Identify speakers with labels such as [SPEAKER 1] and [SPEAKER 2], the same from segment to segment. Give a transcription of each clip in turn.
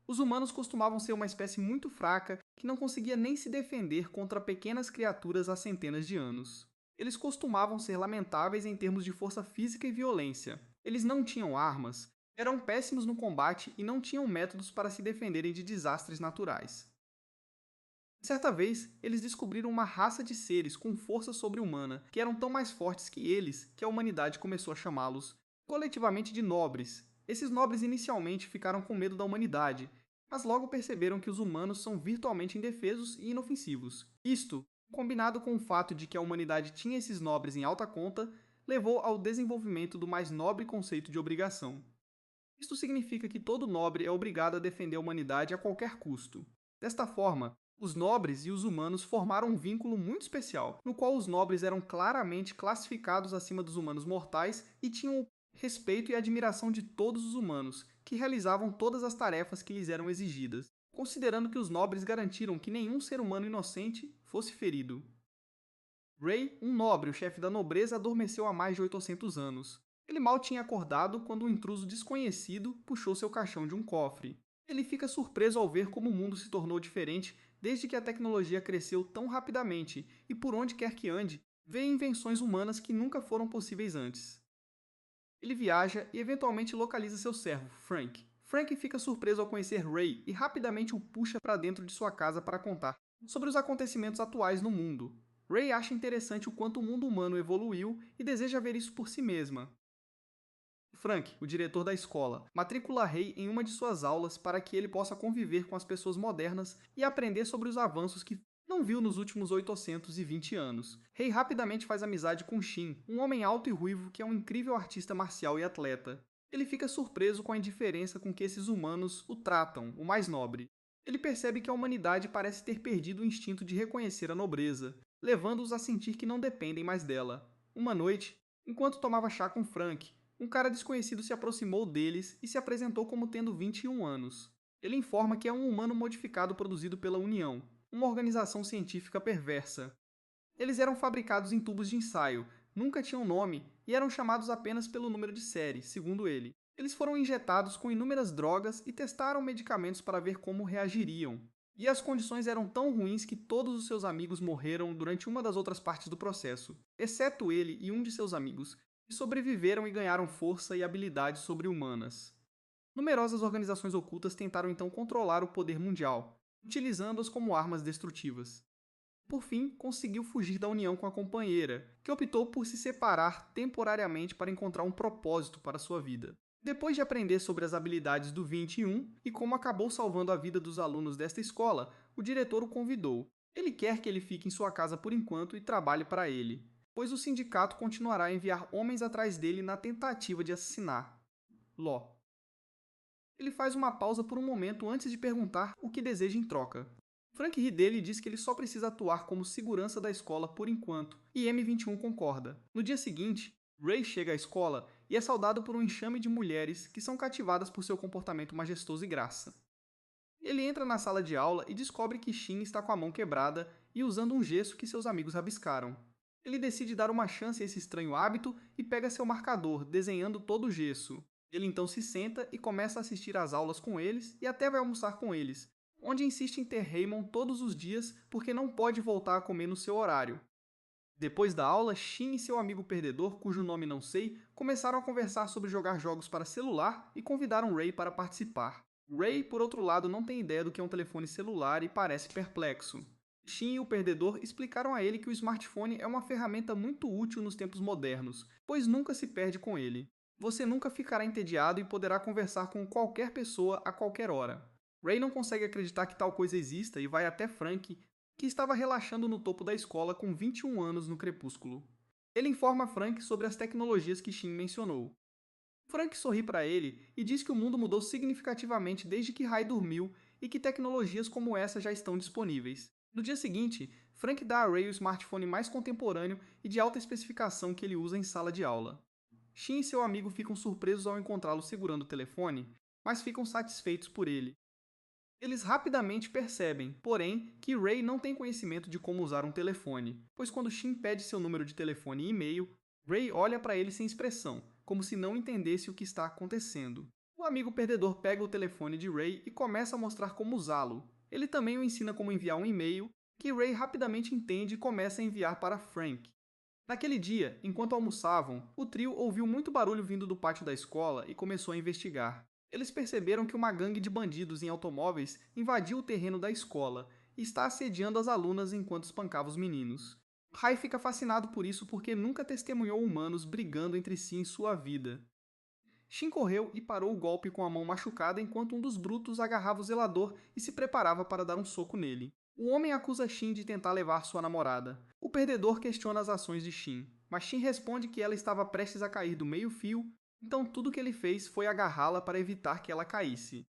[SPEAKER 1] Os humanos costumavam ser uma espécie muito fraca que não conseguia nem se defender contra pequenas criaturas há centenas de anos. Eles costumavam ser lamentáveis em termos de força física e violência. Eles não tinham armas, eram péssimos no combate e não tinham métodos para se defenderem de desastres naturais. Certa vez, eles descobriram uma raça de seres com força sobre-humana que eram tão mais fortes que eles que a humanidade começou a chamá-los coletivamente de nobres. Esses nobres inicialmente ficaram com medo da humanidade, mas logo perceberam que os humanos são virtualmente indefesos e inofensivos. Isto, combinado com o fato de que a humanidade tinha esses nobres em alta conta, levou ao desenvolvimento do mais nobre conceito de obrigação. Isto significa que todo nobre é obrigado a defender a humanidade a qualquer custo. Desta forma, os nobres e os humanos formaram um vínculo muito especial, no qual os nobres eram claramente classificados acima dos humanos mortais e tinham o respeito e admiração de todos os humanos, que realizavam todas as tarefas que lhes eram exigidas, considerando que os nobres garantiram que nenhum ser humano inocente fosse ferido. Ray, um nobre, o chefe da nobreza, adormeceu há mais de 800 anos. Ele mal tinha acordado quando um intruso desconhecido puxou seu caixão de um cofre. Ele fica surpreso ao ver como o mundo se tornou diferente desde que a tecnologia cresceu tão rapidamente e, por onde quer que ande, vê invenções humanas que nunca foram possíveis antes. Ele viaja e eventualmente localiza seu servo, Frank. Frank fica surpreso ao conhecer Ray e rapidamente o puxa para dentro de sua casa para contar sobre os acontecimentos atuais no mundo. Ray acha interessante o quanto o mundo humano evoluiu e deseja ver isso por si mesma. Frank, o diretor da escola, matricula Ray em uma de suas aulas para que ele possa conviver com as pessoas modernas e aprender sobre os avanços que não viu nos últimos 820 anos. Ray rapidamente faz amizade com Shin, um homem alto e ruivo que é um incrível artista marcial e atleta. Ele fica surpreso com a indiferença com que esses humanos o tratam, o mais nobre. Ele percebe que a humanidade parece ter perdido o instinto de reconhecer a nobreza, levando-os a sentir que não dependem mais dela. Uma noite, enquanto tomava chá com Frank, um cara desconhecido se aproximou deles e se apresentou como tendo 21 anos. Ele informa que é um humano modificado produzido pela União, uma organização científica perversa. Eles eram fabricados em tubos de ensaio, nunca tinham nome e eram chamados apenas pelo número de série, segundo ele. Eles foram injetados com inúmeras drogas e testaram medicamentos para ver como reagiriam. E as condições eram tão ruins que todos os seus amigos morreram durante uma das outras partes do processo, exceto ele e um de seus amigos, que sobreviveram e ganharam força e habilidades sobre-humanas. Numerosas organizações ocultas tentaram então controlar o poder mundial, utilizando-as como armas destrutivas. Por fim, conseguiu fugir da união com a companheira, que optou por se separar temporariamente para encontrar um propósito para sua vida. Depois de aprender sobre as habilidades do 21 e como acabou salvando a vida dos alunos desta escola, o diretor o convidou. Ele quer que ele fique em sua casa por enquanto e trabalhe para ele, pois o sindicato continuará a enviar homens atrás dele na tentativa de assassinar Ló. Ele faz uma pausa por um momento antes de perguntar o que deseja em troca. Frank ri dele e diz que ele só precisa atuar como segurança da escola por enquanto, e M21 concorda. No dia seguinte, Ray chega à escola e é saudado por um enxame de mulheres que são cativadas por seu comportamento majestoso e graça. Ele entra na sala de aula e descobre que Shin está com a mão quebrada e usando um gesso que seus amigos rabiscaram. Ele decide dar uma chance a esse estranho hábito e pega seu marcador, desenhando todo o gesso. Ele então se senta e começa a assistir às aulas com eles e até vai almoçar com eles, onde insiste em ter Raymond todos os dias porque não pode voltar a comer no seu horário. Depois da aula, Shin e seu amigo perdedor, cujo nome não sei, começaram a conversar sobre jogar jogos para celular e convidaram Ray para participar. Ray, por outro lado, não tem ideia do que é um telefone celular e parece perplexo. Shin e o perdedor explicaram a ele que o smartphone é uma ferramenta muito útil nos tempos modernos, pois nunca se perde com ele. Você nunca ficará entediado e poderá conversar com qualquer pessoa a qualquer hora. Ray não consegue acreditar que tal coisa exista e vai até Frank, que estava relaxando no topo da escola com 21 anos no crepúsculo. Ele informa Frank sobre as tecnologias que Shin mencionou. Frank sorri para ele e diz que o mundo mudou significativamente desde que Ray dormiu e que tecnologias como essa já estão disponíveis. No dia seguinte, Frank dá a Ray o smartphone mais contemporâneo e de alta especificação que ele usa em sala de aula. Shin e seu amigo ficam surpresos ao encontrá-lo segurando o telefone, mas ficam satisfeitos por ele. Eles rapidamente percebem, porém, que Ray não tem conhecimento de como usar um telefone, pois quando Shin pede seu número de telefone e e-mail, Ray olha para ele sem expressão, como se não entendesse o que está acontecendo. O O amigo perdedor pega o telefone de Ray e começa a mostrar como usá-lo. Ele também o ensina como enviar um e-mail, que Ray rapidamente entende e começa a enviar para Frank. Naquele dia, enquanto almoçavam, o trio ouviu muito barulho vindo do pátio da escola e começou a investigar. Eles perceberam que uma gangue de bandidos em automóveis invadiu o terreno da escola e está assediando as alunas enquanto espancava os meninos. Rai fica fascinado por isso porque nunca testemunhou humanos brigando entre si em sua vida. Shin correu e parou o golpe com a mão machucada enquanto um dos brutos agarrava o zelador e se preparava para dar um soco nele. O homem acusa Shin de tentar levar sua namorada. O perdedor questiona as ações de Shin, mas Shin responde que ela estava prestes a cair do meio-fio, então tudo que ele fez foi agarrá-la para evitar que ela caísse.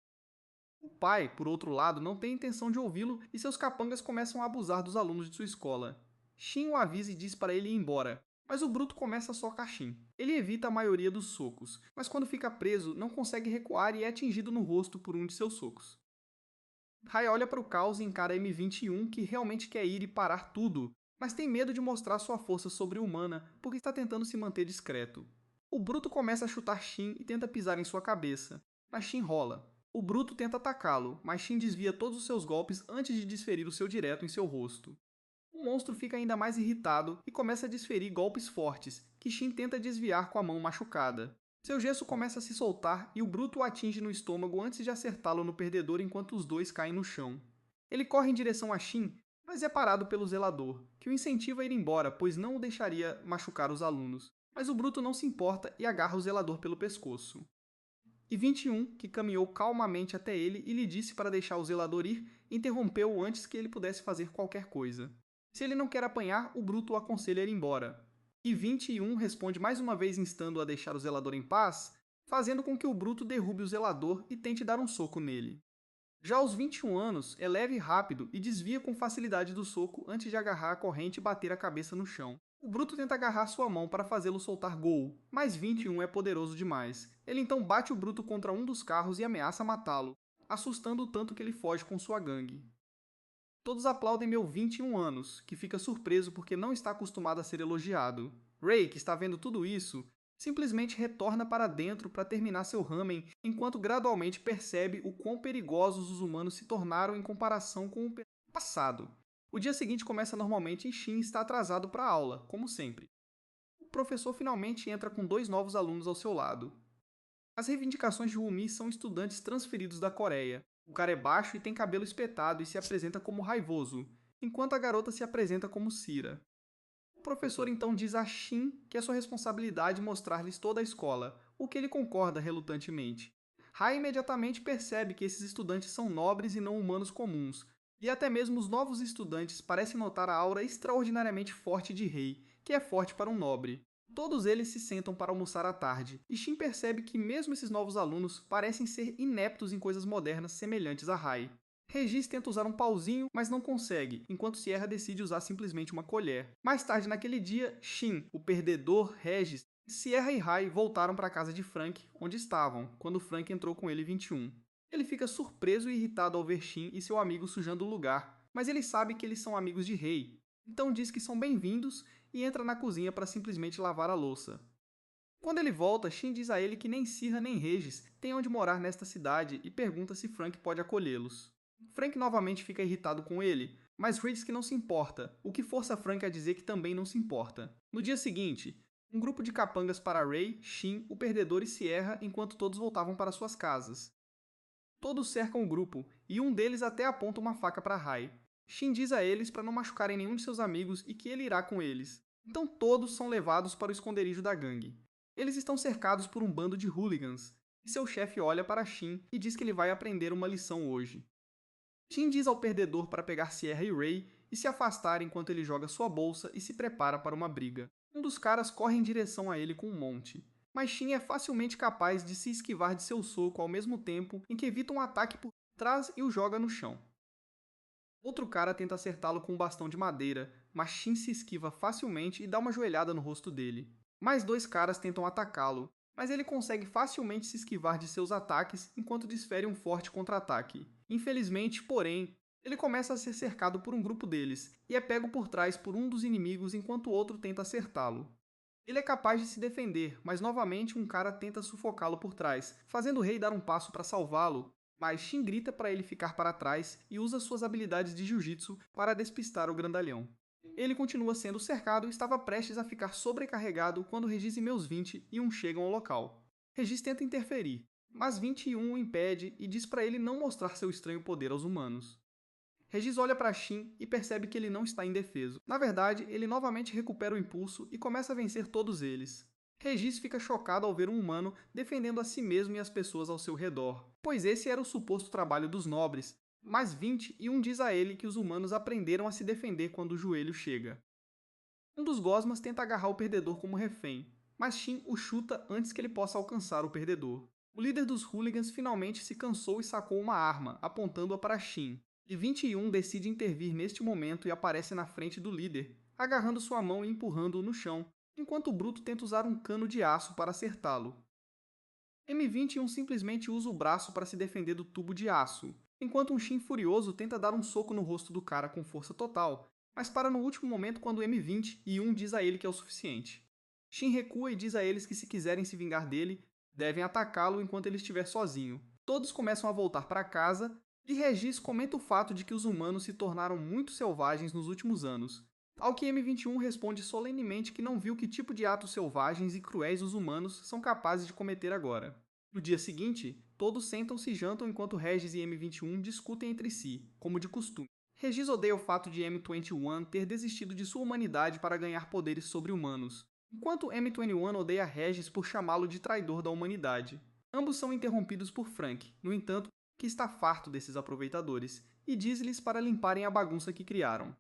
[SPEAKER 1] O pai, por outro lado, não tem intenção de ouvi-lo e seus capangas começam a abusar dos alunos de sua escola. Shin o avisa e diz para ele ir embora, mas o bruto começa a socar Shin. Ele evita a maioria dos socos, mas quando fica preso, não consegue recuar e é atingido no rosto por um de seus socos. Rai olha para o caos e encara M21, que realmente quer ir e parar tudo, mas tem medo de mostrar sua força sobre-humana porque está tentando se manter discreto. O bruto começa a chutar Shin e tenta pisar em sua cabeça, mas Shin rola. O bruto tenta atacá-lo, mas Shin desvia todos os seus golpes antes de desferir o seu direto em seu rosto. O monstro fica ainda mais irritado e começa a desferir golpes fortes, que Shin tenta desviar com a mão machucada. Seu gesso começa a se soltar e o bruto o atinge no estômago antes de acertá-lo no perdedor enquanto os dois caem no chão. Ele corre em direção a Shin, mas é parado pelo zelador, que o incentiva a ir embora, pois não o deixaria machucar os alunos. Mas o bruto não se importa e agarra o zelador pelo pescoço. E 21, que caminhou calmamente até ele e lhe disse para deixar o zelador ir, interrompeu-o antes que ele pudesse fazer qualquer coisa. Se ele não quer apanhar, o bruto o aconselha a ir embora. E 21 responde mais uma vez instando-o a deixar o zelador em paz, fazendo com que o bruto derrube o zelador e tente dar um soco nele. Já aos 21 anos, é leve e rápido e desvia com facilidade do soco antes de agarrar a corrente e bater a cabeça no chão. O bruto tenta agarrar sua mão para fazê-lo soltar gol, mas 21 é poderoso demais. Ele então bate o bruto contra um dos carros e ameaça matá-lo, assustando-o tanto que ele foge com sua gangue. Todos aplaudem meu 21 anos, que fica surpreso porque não está acostumado a ser elogiado. Ray, que está vendo tudo isso, simplesmente retorna para dentro para terminar seu ramen, enquanto gradualmente percebe o quão perigosos os humanos se tornaram em comparação com o passado. O dia seguinte começa normalmente e Shin está atrasado para a aula, como sempre. O professor finalmente entra com 2 novos alunos ao seu lado. As reivindicações de Wumi são estudantes transferidos da Coreia. O cara é baixo e tem cabelo espetado e se apresenta como raivoso, enquanto a garota se apresenta como Cira. O professor então diz a Shin que é sua responsabilidade mostrar-lhes toda a escola, o que ele concorda relutantemente. Rai imediatamente percebe que esses estudantes são nobres e não humanos comuns, e até mesmo os novos estudantes parecem notar a aura extraordinariamente forte de Rei, que é forte para um nobre. Todos eles se sentam para almoçar à tarde, e Shin percebe que mesmo esses novos alunos parecem ser ineptos em coisas modernas semelhantes a Rai. Regis tenta usar um pauzinho, mas não consegue, enquanto Sierra decide usar simplesmente uma colher. Mais tarde naquele dia, Shin, o perdedor, Regis, Sierra e Rai voltaram para a casa de Frank, onde estavam, quando Frank entrou com ele 21. Ele fica surpreso e irritado ao ver Shin e seu amigo sujando o lugar, mas ele sabe que eles são amigos de Rei, então diz que são bem-vindos e entra na cozinha para simplesmente lavar a louça. Quando ele volta, Shin diz a ele que nem Sierra nem Regis têm onde morar nesta cidade e pergunta se Frank pode acolhê-los. Frank novamente fica irritado com ele, mas Ray diz que não se importa, o que força Frank a dizer que também não se importa. No dia seguinte, um grupo de capangas para Ray, Shin, o perdedor e Sierra enquanto todos voltavam para suas casas. Todos cercam o grupo, e um deles até aponta uma faca para Rai. Shin diz a eles para não machucarem nenhum de seus amigos e que ele irá com eles. Então todos são levados para o esconderijo da gangue. Eles estão cercados por um bando de hooligans, e seu chefe olha para Shin e diz que ele vai aprender uma lição hoje. Shin diz ao perdedor para pegar Sierra e Ray e se afastar enquanto ele joga sua bolsa e se prepara para uma briga. Um dos caras corre em direção a ele com um monte, mas Shin é facilmente capaz de se esquivar de seu soco ao mesmo tempo em que evita um ataque por trás e o joga no chão. Outro cara tenta acertá-lo com um bastão de madeira, mas Shin se esquiva facilmente e dá uma joelhada no rosto dele. Mais 2 caras tentam atacá-lo, mas ele consegue facilmente se esquivar de seus ataques enquanto desfere um forte contra-ataque. Infelizmente, porém, ele começa a ser cercado por um grupo deles e é pego por trás por um dos inimigos enquanto o outro tenta acertá-lo. Ele é capaz de se defender, mas novamente um cara tenta sufocá-lo por trás, fazendo o rei dar um passo para salvá-lo, mas Shin grita para ele ficar para trás e usa suas habilidades de jiu-jitsu para despistar o grandalhão. Ele continua sendo cercado e estava prestes a ficar sobrecarregado quando Regis e meus 21 chegam ao local. Regis tenta interferir, mas 21 o impede e diz para ele não mostrar seu estranho poder aos humanos. Regis olha para Shin e percebe que ele não está indefeso. Na verdade, ele novamente recupera o impulso e começa a vencer todos eles. Regis fica chocado ao ver um humano defendendo a si mesmo e as pessoas ao seu redor, pois esse era o suposto trabalho dos nobres, mas 21 diz a ele que os humanos aprenderam a se defender quando o joelho chega. Um dos gosmas tenta agarrar o perdedor como refém, mas Shin o chuta antes que ele possa alcançar o perdedor. O líder dos hooligans finalmente se cansou e sacou uma arma, apontando-a para Shin. E 21 decide intervir neste momento e aparece na frente do líder, agarrando sua mão e empurrando-o no chão, enquanto o bruto tenta usar um cano de aço para acertá-lo. M21 simplesmente usa o braço para se defender do tubo de aço, enquanto um Shin furioso tenta dar um soco no rosto do cara com força total, mas para no último momento quando M21 diz a ele que é o suficiente. Shin recua e diz a eles que se quiserem se vingar dele, devem atacá-lo enquanto ele estiver sozinho. Todos começam a voltar para casa, e Regis comenta o fato de que os humanos se tornaram muito selvagens nos últimos anos, ao que M21 responde solenemente que não viu que tipo de atos selvagens e cruéis os humanos são capazes de cometer agora. No dia seguinte, todos sentam-se e jantam enquanto Regis e M21 discutem entre si, como de costume. Regis odeia o fato de M21 ter desistido de sua humanidade para ganhar poderes sobre-humanos, enquanto M21 odeia Regis por chamá-lo de traidor da humanidade. Ambos são interrompidos por Frank, no entanto, que está farto desses aproveitadores, e diz-lhes para limparem a bagunça que criaram.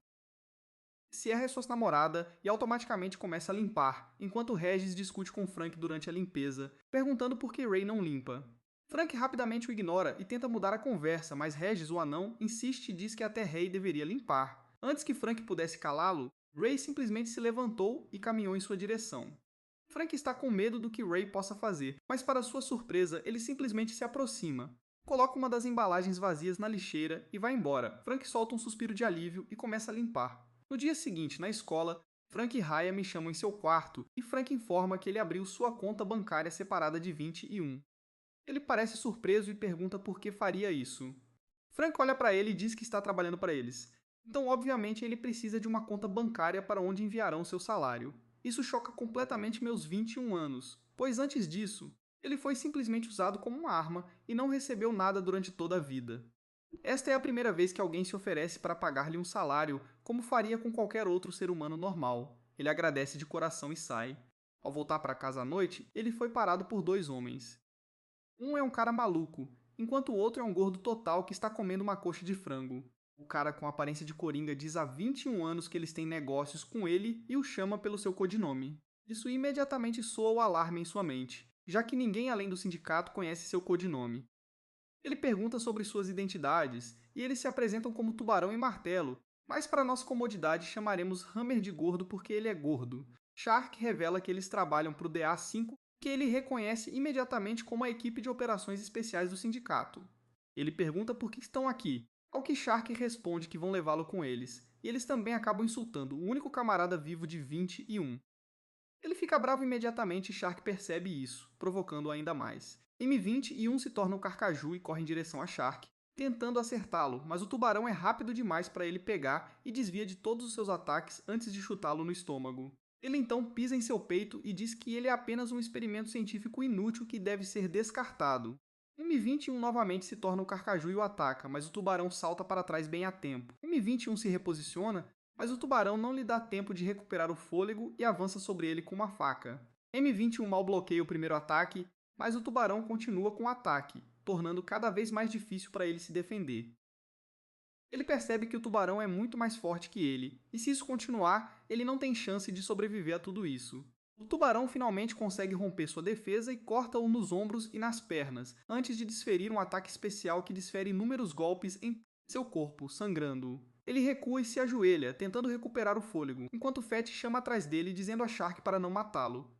[SPEAKER 1] Sierra é sua namorada e automaticamente começa a limpar, enquanto Regis discute com Frank durante a limpeza, perguntando por que Ray não limpa. Frank rapidamente o ignora e tenta mudar a conversa, mas Regis, o anão, insiste e diz que até Ray deveria limpar. Antes que Frank pudesse calá-lo, Ray simplesmente se levantou e caminhou em sua direção. Frank está com medo do que Ray possa fazer, mas para sua surpresa, ele simplesmente se aproxima. Coloca uma das embalagens vazias na lixeira e vai embora. Frank solta um suspiro de alívio e começa a limpar. No dia seguinte, na escola, Frank e Raya me chamam em seu quarto e Frank informa que ele abriu sua conta bancária separada de 21. Ele parece surpreso e pergunta por que faria isso. Frank olha para ele e diz que está trabalhando para eles. Então, obviamente, ele precisa de uma conta bancária para onde enviarão seu salário. Isso choca completamente meus 21 anos, pois antes disso, ele foi simplesmente usado como uma arma e não recebeu nada durante toda a vida. Esta é a primeira vez que alguém se oferece para pagar-lhe um salário, como faria com qualquer outro ser humano normal. Ele agradece de coração e sai. Ao voltar para casa à noite, ele foi parado por dois homens. Um é um cara maluco, enquanto o outro é um gordo total que está comendo uma coxa de frango. O cara com aparência de coringa diz há 21 anos que eles têm negócios com ele e o chama pelo seu codinome. Isso imediatamente soa o alarme em sua mente, já que ninguém além do sindicato conhece seu codinome. Ele pergunta sobre suas identidades, e eles se apresentam como Tubarão e Martelo, mas para nossa comodidade chamaremos Hammer de gordo porque ele é gordo. Shark revela que eles trabalham para o DA5, que ele reconhece imediatamente como a equipe de operações especiais do sindicato. Ele pergunta por que estão aqui, ao que Shark responde que vão levá-lo com eles, e eles também acabam insultando o único camarada vivo de 21. Ele fica bravo imediatamente e Shark percebe isso, provocando-o ainda mais. M21 se torna um carcaju e corre em direção a Shark, tentando acertá-lo, mas o tubarão é rápido demais para ele pegar e desvia de todos os seus ataques antes de chutá-lo no estômago. Ele então pisa em seu peito e diz que ele é apenas um experimento científico inútil que deve ser descartado. M21 novamente se torna o carcaju e o ataca, mas o tubarão salta para trás bem a tempo. M21 se reposiciona, mas o tubarão não lhe dá tempo de recuperar o fôlego e avança sobre ele com uma faca. M21 mal bloqueia o primeiro ataque, mas o tubarão continua com o ataque, tornando cada vez mais difícil para ele se defender. Ele percebe que o tubarão é muito mais forte que ele, e se isso continuar, ele não tem chance de sobreviver a tudo isso. O tubarão finalmente consegue romper sua defesa e corta-o nos ombros e nas pernas, antes de desferir um ataque especial que desfere inúmeros golpes em seu corpo, sangrando-o. Ele recua e se ajoelha, tentando recuperar o fôlego, enquanto Fett chama atrás dele dizendo a Shark para não matá-lo.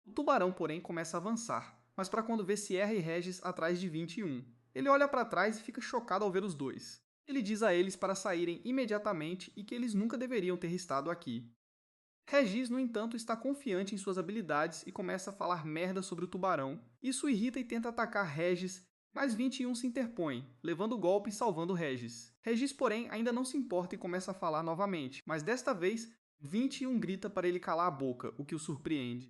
[SPEAKER 1] O tubarão, porém, começa a avançar, mas para quando vê Sierra e Regis atrás de 21. Ele olha para trás e fica chocado ao ver os dois. Ele diz a eles para saírem imediatamente e que eles nunca deveriam ter estado aqui. Regis, no entanto, está confiante em suas habilidades e começa a falar merda sobre o tubarão. Isso irrita e tenta atacar Regis, mas 21 se interpõe, levando o golpe e salvando Regis. Regis, porém, ainda não se importa e começa a falar novamente, mas desta vez, 21 grita para ele calar a boca, o que o surpreende.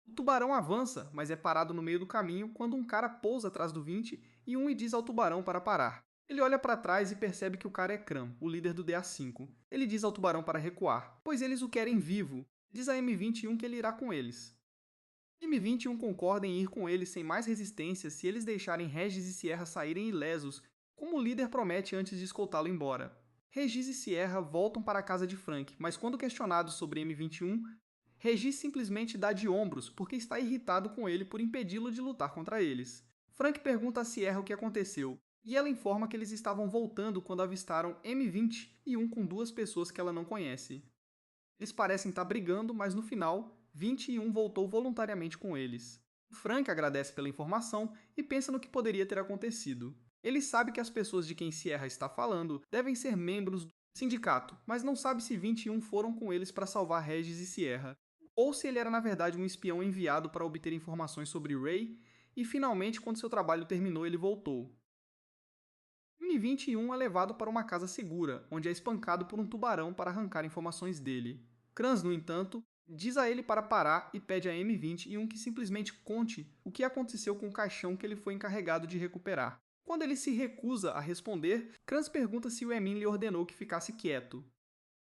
[SPEAKER 1] O tubarão avança, mas é parado no meio do caminho quando um cara pousa atrás do 20 e um diz ao tubarão para parar. Ele olha para trás e percebe que o cara é Kram, o líder do DA5. Ele diz ao tubarão para recuar, pois eles o querem vivo. Diz a M21 que ele irá com eles. M21 concorda em ir com eles sem mais resistência se eles deixarem Regis e Sierra saírem ilesos, como o líder promete antes de escoltá-lo embora. Regis e Sierra voltam para a casa de Frank, mas quando questionados sobre M21, Regis simplesmente dá de ombros porque está irritado com ele por impedi-lo de lutar contra eles. Frank pergunta a Sierra o que aconteceu, e ela informa que eles estavam voltando quando avistaram M20 e um com duas pessoas que ela não conhece. Eles parecem estar brigando, mas no final, 21 voltou voluntariamente com eles. Frank agradece pela informação e pensa no que poderia ter acontecido. Ele sabe que as pessoas de quem Sierra está falando devem ser membros do sindicato, mas não sabe se 21 foram com eles para salvar Regis e Sierra, ou se ele era na verdade um espião enviado para obter informações sobre Ray, e finalmente, quando seu trabalho terminou, ele voltou. M21 é levado para uma casa segura, onde é espancado por um tubarão para arrancar informações dele. Kranz, no entanto, diz a ele para parar e pede a M21 que simplesmente conte o que aconteceu com o caixão que ele foi encarregado de recuperar. Quando ele se recusa a responder, Kranz pergunta se o Emin lhe ordenou que ficasse quieto.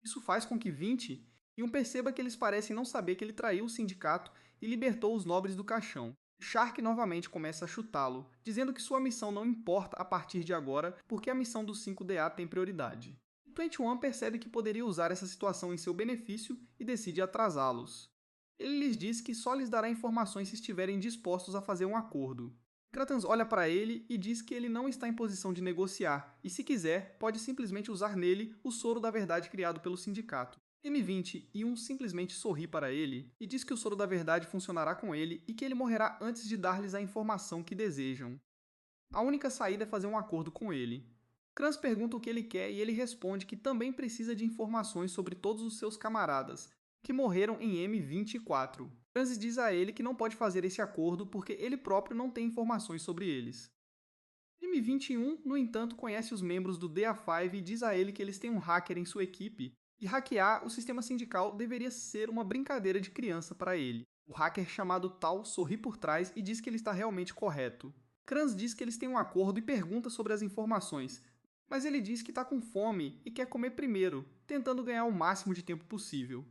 [SPEAKER 1] Isso faz com que 21 perceba que eles parecem não saber que ele traiu o sindicato e libertou os nobres do caixão. Shark novamente começa a chutá-lo, dizendo que sua missão não importa a partir de agora porque a missão do 5DA tem prioridade. 21 percebe que poderia usar essa situação em seu benefício e decide atrasá-los. Ele lhes diz que só lhes dará informações se estiverem dispostos a fazer um acordo. Kratans olha para ele e diz que ele não está em posição de negociar e, se quiser, pode simplesmente usar nele o soro da verdade criado pelo sindicato. M20 e um simplesmente sorri para ele e diz que o soro da verdade funcionará com ele e que ele morrerá antes de dar-lhes a informação que desejam. A única saída é fazer um acordo com ele. Kranz pergunta o que ele quer e ele responde que também precisa de informações sobre todos os seus camaradas, que morreram em M24. Kranz diz a ele que não pode fazer esse acordo porque ele próprio não tem informações sobre eles. M21, no entanto, conhece os membros do DA5 e diz a ele que eles têm um hacker em sua equipe, e hackear o sistema sindical deveria ser uma brincadeira de criança para ele. O hacker chamado Tal sorri por trás e diz que ele está realmente correto. Kranz diz que eles têm um acordo e pergunta sobre as informações, mas ele diz que está com fome e quer comer primeiro, tentando ganhar o máximo de tempo possível.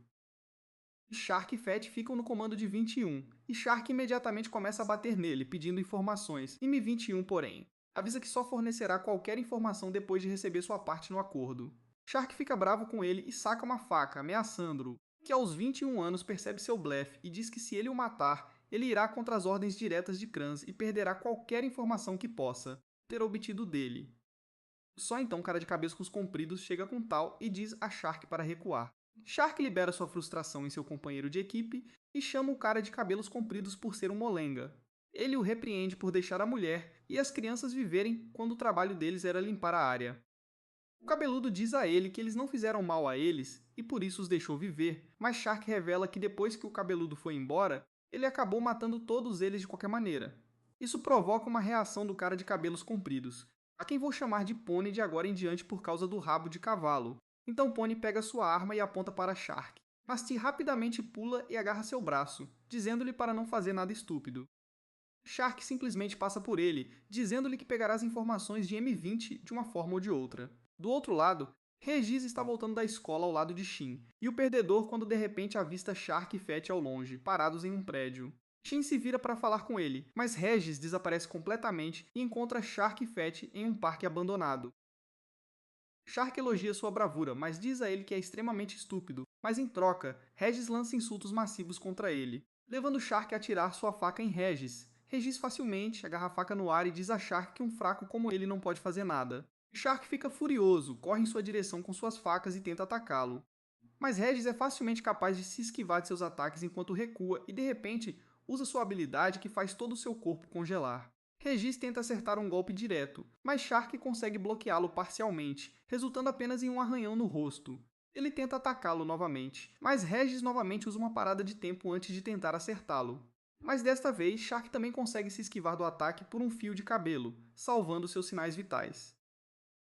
[SPEAKER 1] Shark e Fett ficam no comando de 21, e Shark imediatamente começa a bater nele, pedindo informações. M21, porém, avisa que só fornecerá qualquer informação depois de receber sua parte no acordo. Shark fica bravo com ele e saca uma faca, ameaçando-o, que aos 21 anos percebe seu blefe e diz que se ele o matar, ele irá contra as ordens diretas de Kranz e perderá qualquer informação que possa ter obtido dele. Só então o cara de cabelos compridos chega com Tal e diz a Shark para recuar. Shark libera sua frustração em seu companheiro de equipe e chama o cara de cabelos compridos por ser um molenga. Ele o repreende por deixar a mulher e as crianças viverem quando o trabalho deles era limpar a área. O cabeludo diz a ele que eles não fizeram mal a eles e por isso os deixou viver, mas Shark revela que depois que o cabeludo foi embora, ele acabou matando todos eles de qualquer maneira. Isso provoca uma reação do cara de cabelos compridos, a quem vou chamar de Pony de agora em diante por causa do rabo de cavalo. Então Pony pega sua arma e aponta para Shark, mas T rapidamente pula e agarra seu braço, dizendo-lhe para não fazer nada estúpido. Shark simplesmente passa por ele, dizendo-lhe que pegará as informações de M20 de uma forma ou de outra. Do outro lado, Regis está voltando da escola ao lado de Shin, e o perdedor quando de repente avista Shark e Fett ao longe, parados em um prédio. Shin se vira para falar com ele, mas Regis desaparece completamente e encontra Shark e Fett em um parque abandonado. Shark elogia sua bravura, mas diz a ele que é extremamente estúpido, mas em troca, Regis lança insultos massivos contra ele, levando Shark a atirar sua faca em Regis. Regis facilmente agarra a faca no ar e diz a Shark que um fraco como ele não pode fazer nada. Shark fica furioso, corre em sua direção com suas facas e tenta atacá-lo. Mas Regis é facilmente capaz de se esquivar de seus ataques enquanto recua e, de repente, usa sua habilidade que faz todo o seu corpo congelar. Regis tenta acertar um golpe direto, mas Shark consegue bloqueá-lo parcialmente, resultando apenas em um arranhão no rosto. Ele tenta atacá-lo novamente, mas Regis novamente usa uma parada de tempo antes de tentar acertá-lo. Mas desta vez, Shark também consegue se esquivar do ataque por um fio de cabelo, salvando seus sinais vitais.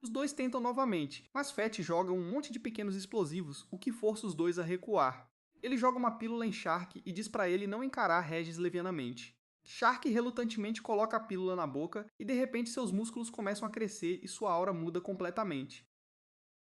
[SPEAKER 1] Os dois tentam novamente, mas Fett joga um monte de pequenos explosivos, o que força os dois a recuar. Ele joga uma pílula em Shark e diz para ele não encarar Regis levianamente. Shark relutantemente coloca a pílula na boca e de repente seus músculos começam a crescer e sua aura muda completamente.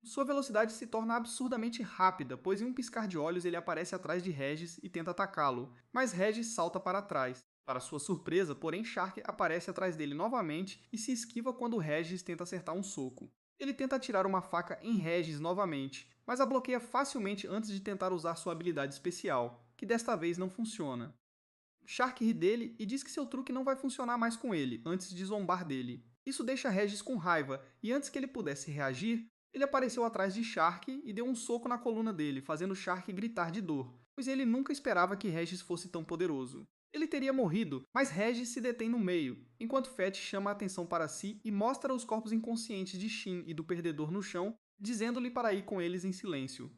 [SPEAKER 1] Sua velocidade se torna absurdamente rápida, pois em um piscar de olhos ele aparece atrás de Regis e tenta atacá-lo, mas Regis salta para trás. Para sua surpresa, porém, Shark aparece atrás dele novamente e se esquiva quando Regis tenta acertar um soco. Ele tenta atirar uma faca em Regis novamente, mas a bloqueia facilmente antes de tentar usar sua habilidade especial, que desta vez não funciona. Shark ri dele e diz que seu truque não vai funcionar mais com ele, antes de zombar dele. Isso deixa Regis com raiva, e antes que ele pudesse reagir, ele apareceu atrás de Shark e deu um soco na coluna dele, fazendo Shark gritar de dor, pois ele nunca esperava que Regis fosse tão poderoso. Ele teria morrido, mas Regis se detém no meio, enquanto Fett chama a atenção para si e mostra os corpos inconscientes de Shin e do perdedor no chão, dizendo-lhe para ir com eles em silêncio.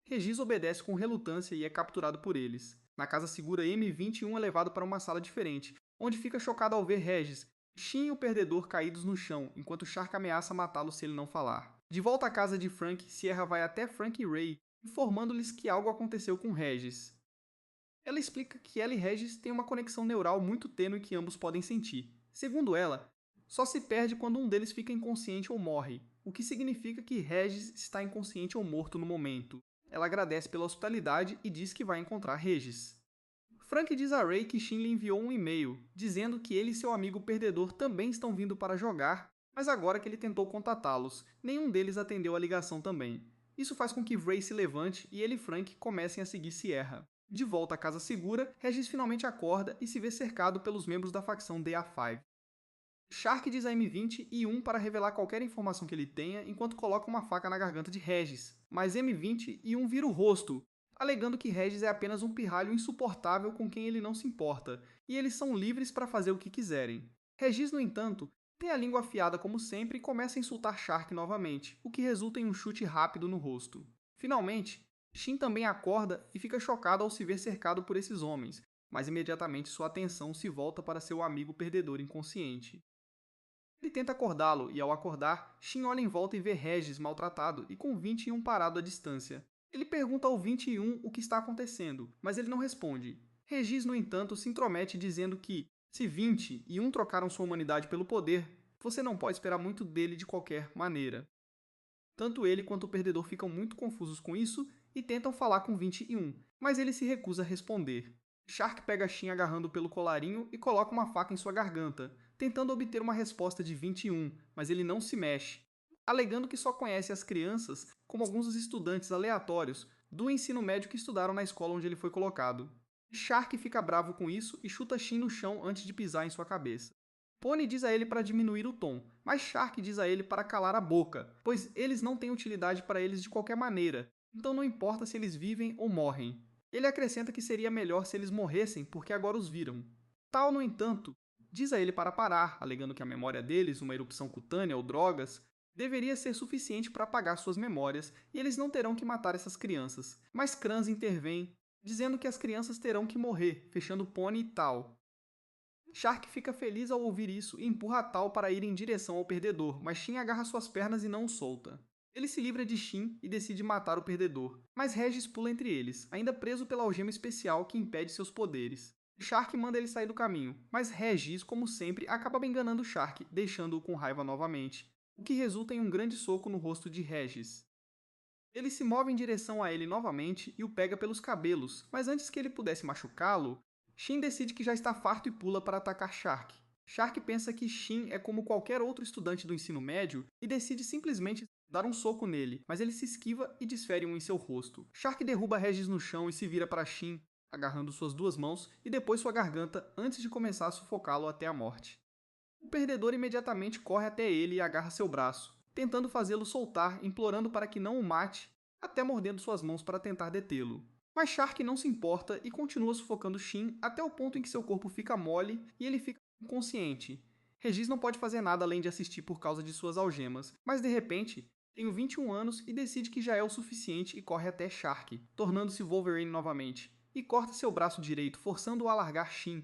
[SPEAKER 1] Regis obedece com relutância e é capturado por eles. Na casa segura, M21 é levado para uma sala diferente, onde fica chocado ao ver Regis, Shin e o perdedor caídos no chão, enquanto Shark ameaça matá-lo se ele não falar. De volta à casa de Frank, Sierra vai até Frank e Ray, informando-lhes que algo aconteceu com Regis. Ela explica que ela e Regis têm uma conexão neural muito tênue que ambos podem sentir. Segundo ela, só se perde quando um deles fica inconsciente ou morre, o que significa que Regis está inconsciente ou morto no momento. Ela agradece pela hospitalidade e diz que vai encontrar Regis. Frank diz a Ray que Shin lhe enviou um e-mail, dizendo que ele e seu amigo perdedor também estão vindo para jogar, mas agora que ele tentou contatá-los, nenhum deles atendeu a ligação também. Isso faz com que Ray se levante e ele e Frank comecem a seguir Sierra. De volta à casa segura, Regis finalmente acorda e se vê cercado pelos membros da facção DA5. Shark diz a M20 e 1 para revelar qualquer informação que ele tenha enquanto coloca uma faca na garganta de Regis, mas M20 e 1 vira o rosto, alegando que Regis é apenas um pirralho insuportável com quem ele não se importa, e eles são livres para fazer o que quiserem. Regis, no entanto, tem a língua afiada como sempre e começa a insultar Shark novamente, o que resulta em um chute rápido no rosto. Finalmente, Shin também acorda e fica chocado ao se ver cercado por esses homens, mas imediatamente sua atenção se volta para seu amigo perdedor inconsciente. Ele tenta acordá-lo e, ao acordar, Shin olha em volta e vê Regis maltratado e com 21 parado à distância. Ele pergunta ao 21 o que está acontecendo, mas ele não responde. Regis, no entanto, se intromete dizendo que, se 20 e 1 trocaram sua humanidade pelo poder, você não pode esperar muito dele de qualquer maneira. Tanto ele quanto o perdedor ficam muito confusos com isso e tentam falar com 21, mas ele se recusa a responder. Shark pega Shin agarrando pelo colarinho e coloca uma faca em sua garganta, tentando obter uma resposta de 21, mas ele não se mexe, alegando que só conhece as crianças como alguns dos estudantes aleatórios do ensino médio que estudaram na escola onde ele foi colocado. Shark fica bravo com isso e chuta Shin no chão antes de pisar em sua cabeça. Pony diz a ele para diminuir o tom, mas Shark diz a ele para calar a boca, pois eles não têm utilidade para eles de qualquer maneira, então não importa se eles vivem ou morrem. Ele acrescenta que seria melhor se eles morressem porque agora os viram. Tal, no entanto, diz a ele para parar, alegando que a memória deles, uma erupção cutânea ou drogas, deveria ser suficiente para apagar suas memórias e eles não terão que matar essas crianças. Mas Kranz intervém, dizendo que as crianças terão que morrer, fechando Pony e Tal. Shark fica feliz ao ouvir isso e empurra Tal para ir em direção ao perdedor, mas Shin agarra suas pernas e não o solta. Ele se livra de Shin e decide matar o perdedor, mas Regis pula entre eles, ainda preso pela algema especial que impede seus poderes. Shark manda ele sair do caminho, mas Regis, como sempre, acaba enganando Shark, deixando-o com raiva novamente, o que resulta em um grande soco no rosto de Regis. Ele se move em direção a ele novamente e o pega pelos cabelos, mas antes que ele pudesse machucá-lo, Shin decide que já está farto e pula para atacar Shark. Shark pensa que Shin é como qualquer outro estudante do ensino médio e decide simplesmente dar um soco nele, mas ele se esquiva e desfere um em seu rosto. Shark derruba Regis no chão e se vira para Shin, agarrando suas duas mãos e depois sua garganta antes de começar a sufocá-lo até a morte. O perdedor imediatamente corre até ele e agarra seu braço, tentando fazê-lo soltar, implorando para que não o mate, até mordendo suas mãos para tentar detê-lo. Mas Shark não se importa e continua sufocando Shin até o ponto em que seu corpo fica mole e ele fica inconsciente. Regis não pode fazer nada além de assistir por causa de suas algemas, mas de repente, Tenho 21 anos e decide que já é o suficiente e corre até Shark, tornando-se Wolverine novamente, e corta seu braço direito, forçando-o a largar Shin,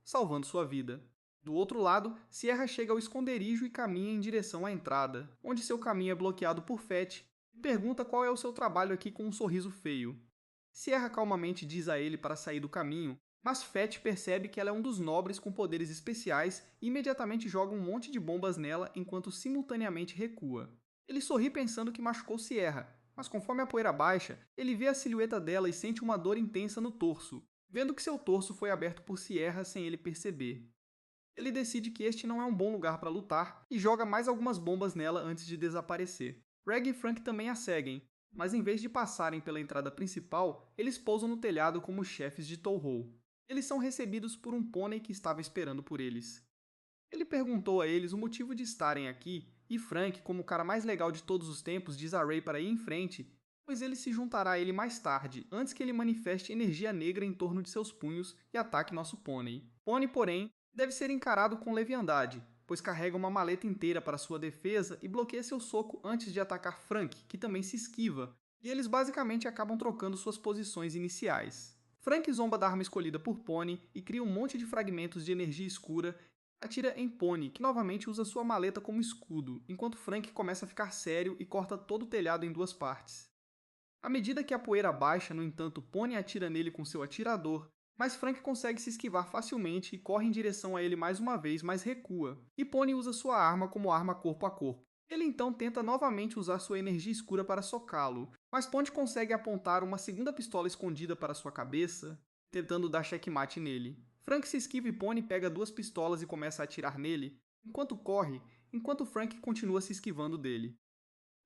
[SPEAKER 1] salvando sua vida. Do outro lado, Sierra chega ao esconderijo e caminha em direção à entrada, onde seu caminho é bloqueado por Fett, e pergunta qual é o seu trabalho aqui com um sorriso feio. Sierra calmamente diz a ele para sair do caminho, mas Fett percebe que ela é um dos nobres com poderes especiais e imediatamente joga um monte de bombas nela enquanto simultaneamente recua. Ele sorri pensando que machucou Sierra, mas conforme a poeira baixa, ele vê a silhueta dela e sente uma dor intensa no torso, vendo que seu torso foi aberto por Sierra sem ele perceber. Ele decide que este não é um bom lugar para lutar e joga mais algumas bombas nela antes de desaparecer. Reg e Frank também a seguem, mas em vez de passarem pela entrada principal, eles pousam no telhado como chefes de Touhou. Eles são recebidos por um pônei que estava esperando por eles. Ele perguntou a eles o motivo de estarem aqui, e Frank, como o cara mais legal de todos os tempos, diz a Rey para ir em frente, pois ele se juntará a ele mais tarde, antes que ele manifeste energia negra em torno de seus punhos e ataque nosso pônei. Pônei, porém, deve ser encarado com leviandade, pois carrega uma maleta inteira para sua defesa e bloqueia seu soco antes de atacar Frank, que também se esquiva, e eles basicamente acabam trocando suas posições iniciais. Frank zomba da arma escolhida por Pônei e cria um monte de fragmentos de energia escura, atira em Pônei, que novamente usa sua maleta como escudo, enquanto Frank começa a ficar sério e corta todo o telhado em duas partes. À medida que a poeira baixa, no entanto, Pônei atira nele com seu atirador, mas Frank consegue se esquivar facilmente e corre em direção a ele mais uma vez, mas recua, e Pônei usa sua arma como arma corpo a corpo. Ele então tenta novamente usar sua energia escura para socá-lo, mas Pônei consegue apontar uma segunda pistola escondida para sua cabeça, tentando dar checkmate nele. Frank se esquiva e Pônei pega duas pistolas e começa a atirar nele, enquanto corre, enquanto Frank continua se esquivando dele.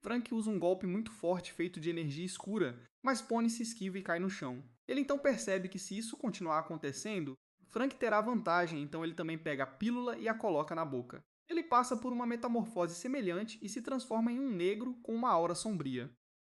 [SPEAKER 1] Frank usa um golpe muito forte feito de energia escura, mas Pônei se esquiva e cai no chão. Ele então percebe que se isso continuar acontecendo, Frank terá vantagem, então ele também pega a pílula e a coloca na boca. Ele passa por uma metamorfose semelhante e se transforma em um negro com uma aura sombria.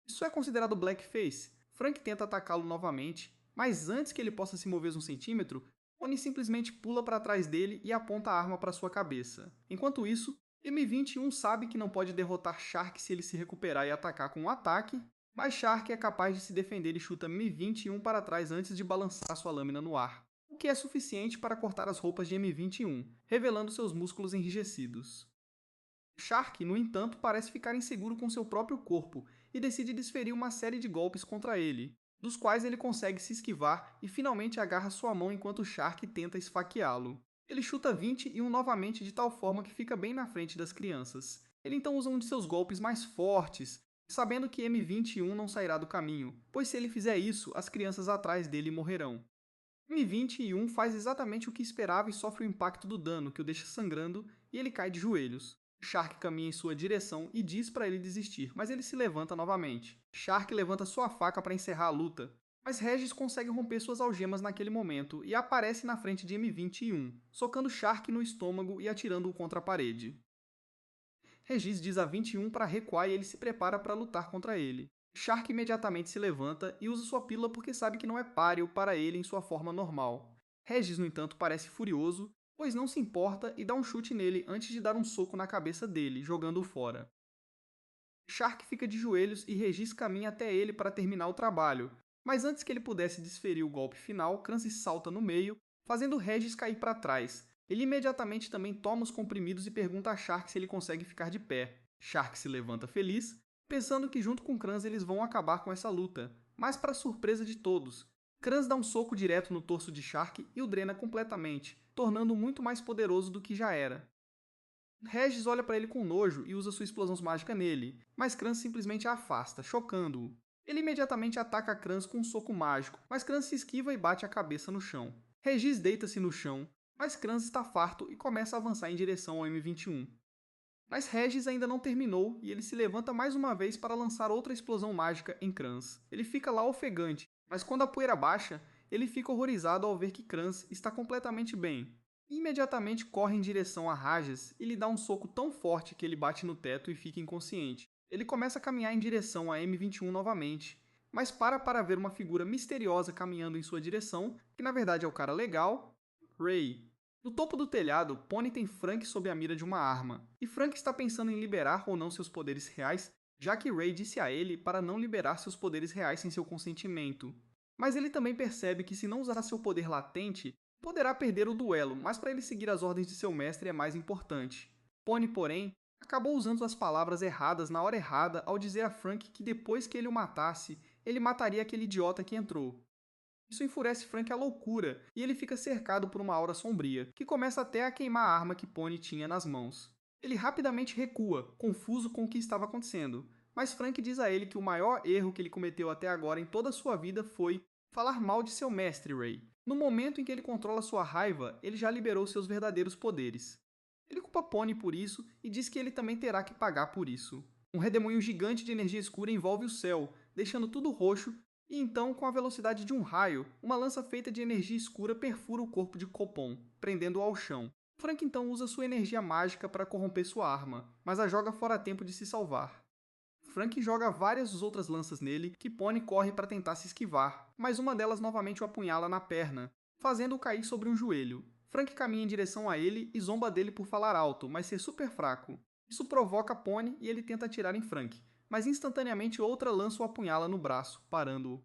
[SPEAKER 1] Isso é considerado blackface. Frank tenta atacá-lo novamente, mas antes que ele possa se mover um centímetro, Pônei simplesmente pula para trás dele e aponta a arma para sua cabeça. Enquanto isso, M21 sabe que não pode derrotar Shark se ele se recuperar e atacar com um ataque, mas Shark é capaz de se defender e chuta M21 para trás antes de balançar sua lâmina no ar, o que é suficiente para cortar as roupas de M21, revelando seus músculos enrijecidos. Shark, no entanto, parece ficar inseguro com seu próprio corpo e decide desferir uma série de golpes contra ele, dos quais ele consegue se esquivar e finalmente agarra sua mão enquanto Shark tenta esfaqueá-lo. Ele chuta 20 e um novamente de tal forma que fica bem na frente das crianças. Ele então usa um de seus golpes mais fortes, sabendo que M21 não sairá do caminho, pois se ele fizer isso, as crianças atrás dele morrerão. M21 faz exatamente o que esperava e sofre o impacto do dano, que o deixa sangrando, e ele cai de joelhos. Shark caminha em sua direção e diz para ele desistir, mas ele se levanta novamente. Shark levanta sua faca para encerrar a luta, mas Regis consegue romper suas algemas naquele momento e aparece na frente de M21, socando Shark no estômago e atirando-o contra a parede. Regis diz a 21 para recuar e ele se prepara para lutar contra ele. Shark imediatamente se levanta e usa sua pílula porque sabe que não é páreo para ele em sua forma normal. Regis, no entanto, parece furioso, pois não se importa e dá um chute nele antes de dar um soco na cabeça dele, jogando-o fora. Shark fica de joelhos e Regis caminha até ele para terminar o trabalho, mas antes que ele pudesse desferir o golpe final, Clancy salta no meio, fazendo Regis cair para trás. Ele imediatamente também toma os comprimidos e pergunta a Shark se ele consegue ficar de pé. Shark se levanta feliz, pensando que junto com Kranz eles vão acabar com essa luta, mas para surpresa de todos, Kranz dá um soco direto no torso de Shark e o drena completamente, tornando-o muito mais poderoso do que já era. Regis olha para ele com nojo e usa sua explosão mágica nele, mas Kranz simplesmente a afasta, chocando-o. Ele imediatamente ataca Kranz com um soco mágico, mas Kranz se esquiva e bate a cabeça no chão. Regis deita-se no chão, mas Kranz está farto e começa a avançar em direção ao M21. Mas Regis ainda não terminou e ele se levanta mais uma vez para lançar outra explosão mágica em Kranz. Ele fica lá ofegante, mas quando a poeira baixa, ele fica horrorizado ao ver que Kranz está completamente bem. E imediatamente corre em direção a Rajas e lhe dá um soco tão forte que ele bate no teto e fica inconsciente. Ele começa a caminhar em direção a M21 novamente, mas para ver uma figura misteriosa caminhando em sua direção, que na verdade é o cara legal, Rey. No topo do telhado, Pônei tem Frank sob a mira de uma arma, e Frank está pensando em liberar ou não seus poderes reais já que Ray disse a ele para não liberar seus poderes reais sem seu consentimento. Mas ele também percebe que se não usar seu poder latente, poderá perder o duelo, mas para ele seguir as ordens de seu mestre é mais importante. Pony, porém, acabou usando as palavras erradas na hora errada ao dizer a Frank que depois que ele o matasse, ele mataria aquele idiota que entrou. Isso enfurece Frank à loucura, e ele fica cercado por uma aura sombria, que começa até a queimar a arma que Pony tinha nas mãos. Ele rapidamente recua, confuso com o que estava acontecendo, mas Frank diz a ele que o maior erro que ele cometeu até agora em toda a sua vida foi falar mal de seu mestre, Ray. No momento em que ele controla sua raiva, ele já liberou seus verdadeiros poderes. Ele culpa Pony por isso e diz que ele também terá que pagar por isso. Um redemoinho gigante de energia escura envolve o céu, deixando tudo roxo, e então, com a velocidade de um raio, uma lança feita de energia escura perfura o corpo de Copon, prendendo-o ao chão. Frank então usa sua energia mágica para corromper sua arma, mas a joga fora a tempo de se salvar. Frank joga várias outras lanças nele, que Pony corre para tentar se esquivar, mas uma delas novamente o apunhala na perna, fazendo-o cair sobre um joelho. Frank caminha em direção a ele e zomba dele por falar alto, mas ser super fraco. Isso provoca Pony e ele tenta atirar em Frank, mas instantaneamente outra lança o apunhala no braço, parando-o.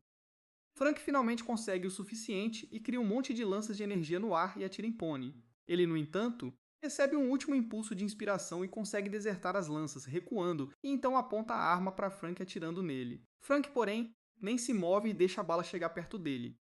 [SPEAKER 1] Frank finalmente consegue o suficiente e cria um monte de lanças de energia no ar e atira em Pony. Ele, no entanto, recebe um último impulso de inspiração e consegue desertar as lanças, recuando, e então aponta a arma para Frank atirando nele. Frank, porém, nem se move e deixa a bala chegar perto dele.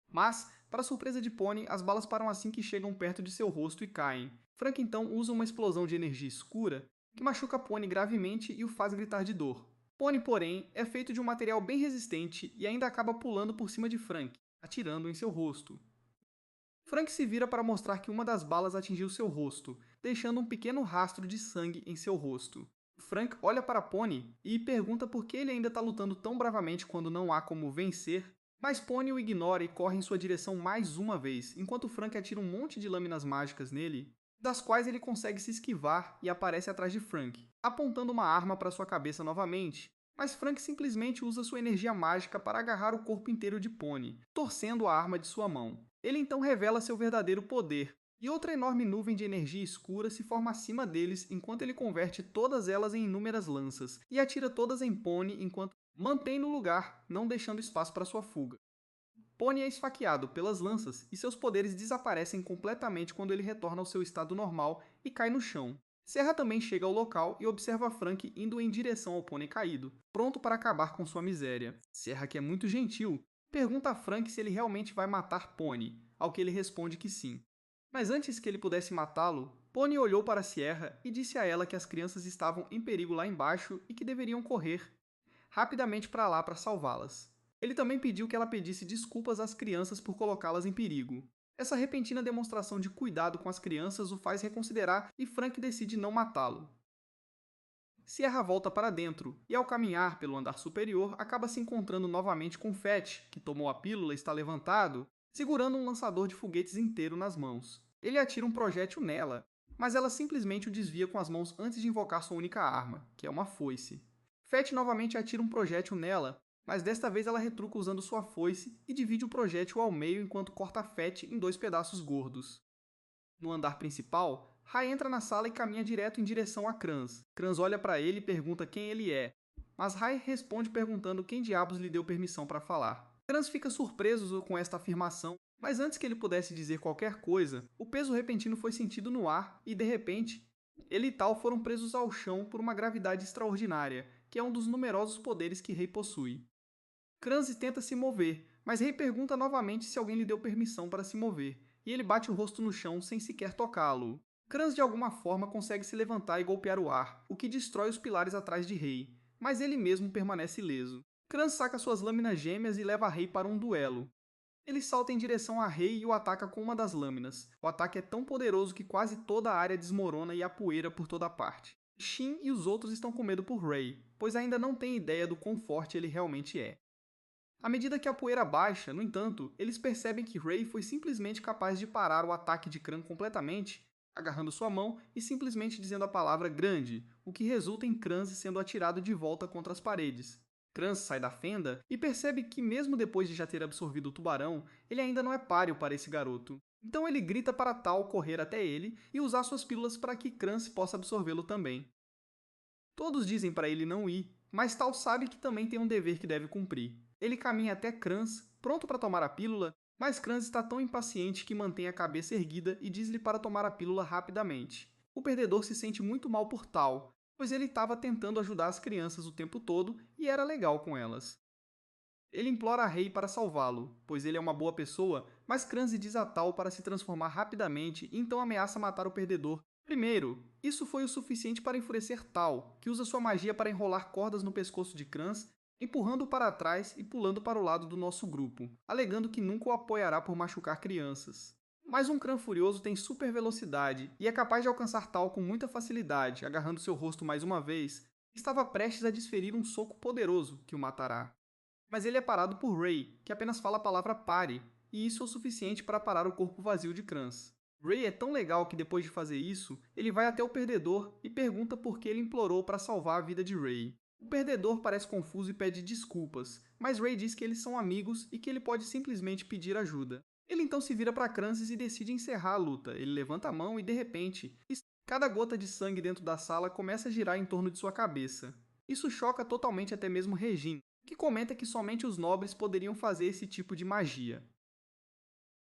[SPEAKER 1] Mas, para surpresa de Pony, as balas param assim que chegam perto de seu rosto e caem. Frank então usa uma explosão de energia escura que machuca Pony gravemente e o faz gritar de dor. Pony, porém, é feito de um material bem resistente e ainda acaba pulando por cima de Frank, atirando em seu rosto. Frank se vira para mostrar que uma das balas atingiu seu rosto, deixando um pequeno rastro de sangue em seu rosto. Frank olha para Pony e pergunta por que ele ainda está lutando tão bravamente quando não há como vencer, mas Pony o ignora e corre em sua direção mais uma vez, enquanto Frank atira um monte de lâminas mágicas nele, das quais ele consegue se esquivar e aparece atrás de Frank, apontando uma arma para sua cabeça novamente. Mas Frank simplesmente usa sua energia mágica para agarrar o corpo inteiro de Pony, torcendo a arma de sua mão. Ele então revela seu verdadeiro poder, e outra enorme nuvem de energia escura se forma acima deles enquanto ele converte todas elas em inúmeras lanças, e atira todas em Pony enquanto mantém no lugar, não deixando espaço para sua fuga. Pony é esfaqueado pelas lanças e seus poderes desaparecem completamente quando ele retorna ao seu estado normal e cai no chão. Serra também chega ao local e observa Frank indo em direção ao Pony caído, pronto para acabar com sua miséria. Serra, que é muito gentil, pergunta a Frank se ele realmente vai matar Pony, ao que ele responde que sim. Mas antes que ele pudesse matá-lo, Pony olhou para Sierra e disse a ela que as crianças estavam em perigo lá embaixo e que deveriam correr rapidamente para lá para salvá-las. Ele também pediu que ela pedisse desculpas às crianças por colocá-las em perigo. Essa repentina demonstração de cuidado com as crianças o faz reconsiderar e Frank decide não matá-lo. Sierra volta para dentro e, ao caminhar pelo andar superior, acaba se encontrando novamente com Fett, que tomou a pílula e está levantado, segurando um lançador de foguetes inteiro nas mãos. Ele atira um projétil nela, mas ela simplesmente o desvia com as mãos antes de invocar sua única arma, que é uma foice. Fett novamente atira um projétil nela, mas desta vez ela retruca usando sua foice e divide o projétil ao meio enquanto corta Fett em 2 pedaços gordos. No andar principal, Rai entra na sala e caminha direto em direção a Kranz. Kranz olha para ele e pergunta quem ele é, mas Rai responde perguntando quem diabos lhe deu permissão para falar. Kranz fica surpreso com esta afirmação, mas antes que ele pudesse dizer qualquer coisa, o peso repentino foi sentido no ar e, de repente, ele e Tal foram presos ao chão por uma gravidade extraordinária, que é um dos numerosos poderes que Rei possui. Kranz tenta se mover, mas Rei pergunta novamente se alguém lhe deu permissão para se mover, e ele bate o rosto no chão sem sequer tocá-lo. Kranz de alguma forma consegue se levantar e golpear o ar, o que destrói os pilares atrás de Rei, mas ele mesmo permanece ileso. Kranz saca suas lâminas gêmeas e leva Rei para um duelo. Ele salta em direção a Rei e o ataca com uma das lâminas. O ataque é tão poderoso que quase toda a área desmorona e há poeira por toda parte. Shin e os outros estão com medo por Rei, pois ainda não têm ideia do quão forte ele realmente é. À medida que a poeira baixa, no entanto, eles percebem que Rei foi simplesmente capaz de parar o ataque de Kran completamente, agarrando sua mão e simplesmente dizendo a palavra grande, o que resulta em Kranz sendo atirado de volta contra as paredes. Kranz sai da fenda e percebe que, mesmo depois de já ter absorvido o tubarão, ele ainda não é páreo para esse garoto. Então ele grita para Tal correr até ele e usar suas pílulas para que Kranz possa absorvê-lo também. Todos dizem para ele não ir, mas Tal sabe que também tem um dever que deve cumprir. Ele caminha até Kranz, pronto para tomar a pílula, mas Kranz está tão impaciente que mantém a cabeça erguida e diz-lhe para tomar a pílula rapidamente. O perdedor se sente muito mal por Tal, pois ele estava tentando ajudar as crianças o tempo todo e era legal com elas. Ele implora a Rei para salvá-lo, pois ele é uma boa pessoa, mas Kranz diz a Tal para se transformar rapidamente e então ameaça matar o perdedor. Primeiro, isso foi o suficiente para enfurecer Tal, que usa sua magia para enrolar cordas no pescoço de Kranz, empurrando-o para trás e pulando para o lado do nosso grupo, alegando que nunca o apoiará por machucar crianças. Mas um Kran furioso tem super velocidade e é capaz de alcançar Tal com muita facilidade, agarrando seu rosto mais uma vez, e estava prestes a desferir um soco poderoso que o matará. Mas ele é parado por Ray, que apenas fala a palavra pare, e isso é o suficiente para parar o corpo vazio de Kranz. Ray é tão legal que depois de fazer isso, ele vai até o perdedor e pergunta por que ele implorou para salvar a vida de Ray. O perdedor parece confuso e pede desculpas, mas Ray diz que eles são amigos e que ele pode simplesmente pedir ajuda. Ele então se vira para Kranz e decide encerrar a luta. Ele levanta a mão e, de repente, cada gota de sangue dentro da sala começa a girar em torno de sua cabeça. Isso choca totalmente até mesmo Regine, que comenta que somente os nobres poderiam fazer esse tipo de magia.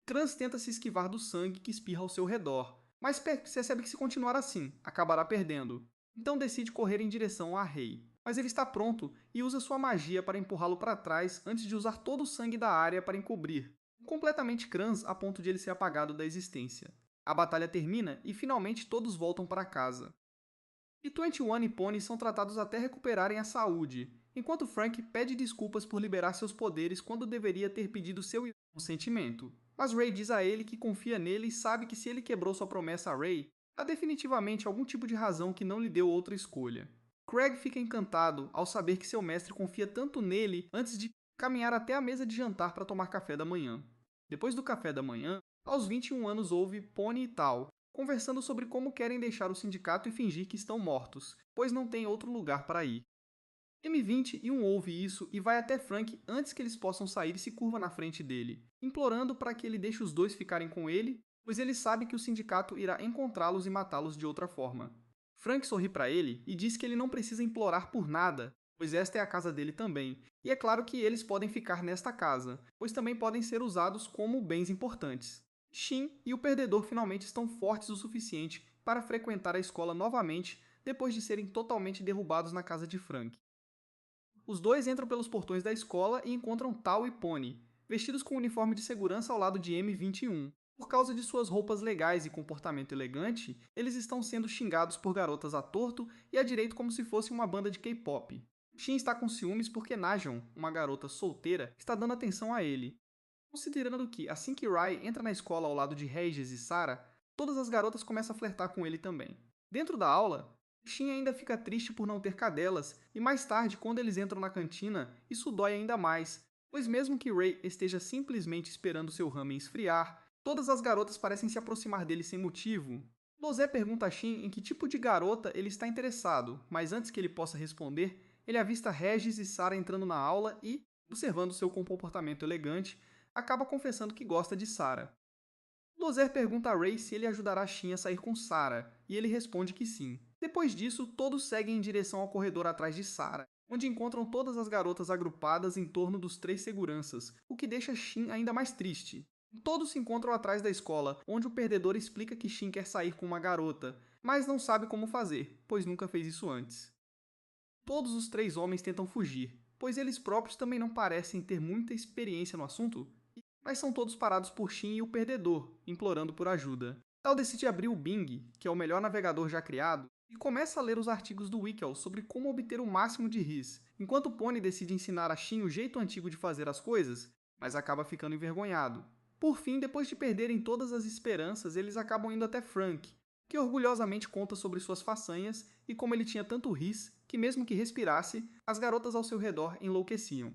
[SPEAKER 1] Kranz tenta se esquivar do sangue que espirra ao seu redor, mas percebe que se continuar assim, acabará perdendo. Então decide correr em direção a Rei. Mas ele está pronto e usa sua magia para empurrá-lo para trás antes de usar todo o sangue da área para encobrir completamente Kranz a ponto de ele ser apagado da existência. A batalha termina e finalmente todos voltam para casa. E 21 e Pony são tratados até recuperarem a saúde, enquanto Frank pede desculpas por liberar seus poderes quando deveria ter pedido seu consentimento. Mas Ray diz a ele que confia nele e sabe que se ele quebrou sua promessa a Ray, há definitivamente algum tipo de razão que não lhe deu outra escolha. Craig fica encantado ao saber que seu mestre confia tanto nele antes de caminhar até a mesa de jantar para tomar café da manhã. Depois do café da manhã, aos 21 anos houve Pony e Tal, conversando sobre como querem deixar o sindicato e fingir que estão mortos, pois não tem outro lugar para ir. M21 ouve isso e vai até Frank antes que eles possam sair e se curva na frente dele, implorando para que ele deixe os dois ficarem com ele, pois ele sabe que o sindicato irá encontrá-los e matá-los de outra forma. Frank sorri para ele e diz que ele não precisa implorar por nada, pois esta é a casa dele também, e é claro que eles podem ficar nesta casa, pois também podem ser usados como bens importantes. Shin e o perdedor finalmente estão fortes o suficiente para frequentar a escola novamente depois de serem totalmente derrubados na casa de Frank. Os dois entram pelos portões da escola e encontram Tal e Pony, vestidos com um uniforme de segurança ao lado de M21. Por causa de suas roupas legais e comportamento elegante, eles estão sendo xingados por garotas à torto e à direito como se fosse uma banda de K-pop. Shin está com ciúmes porque Najeon, uma garota solteira, está dando atenção a ele. Considerando que, assim que Rai entra na escola ao lado de Regis e Sarah, todas as garotas começam a flertar com ele também. Dentro da aula, Shin ainda fica triste por não ter cadelas, e mais tarde, quando eles entram na cantina, isso dói ainda mais, pois mesmo que Ray esteja simplesmente esperando seu ramen esfriar, todas as garotas parecem se aproximar dele sem motivo. Losé pergunta a Shin em que tipo de garota ele está interessado, mas antes que ele possa responder, ele avista Regis e Sarah entrando na aula e, observando seu comportamento elegante, acaba confessando que gosta de Sarah. Lozer pergunta a Ray se ele ajudará Shin a sair com Sarah, e ele responde que sim. Depois disso, todos seguem em direção ao corredor atrás de Sarah, onde encontram todas as garotas agrupadas em torno dos três seguranças, o que deixa Shin ainda mais triste. Todos se encontram atrás da escola, onde o perdedor explica que Shin quer sair com uma garota, mas não sabe como fazer, pois nunca fez isso antes. Todos os três homens tentam fugir, pois eles próprios também não parecem ter muita experiência no assunto, mas são todos parados por Shin e o perdedor, implorando por ajuda. Tal decide abrir o Bing, que é o melhor navegador já criado, e começa a ler os artigos do Wickel sobre como obter o máximo de RIS, enquanto Pony decide ensinar a Shin o jeito antigo de fazer as coisas, mas acaba ficando envergonhado. Por fim, depois de perderem todas as esperanças, eles acabam indo até Frank, que orgulhosamente conta sobre suas façanhas e como ele tinha tanto RIS que mesmo que respirasse, as garotas ao seu redor enlouqueciam.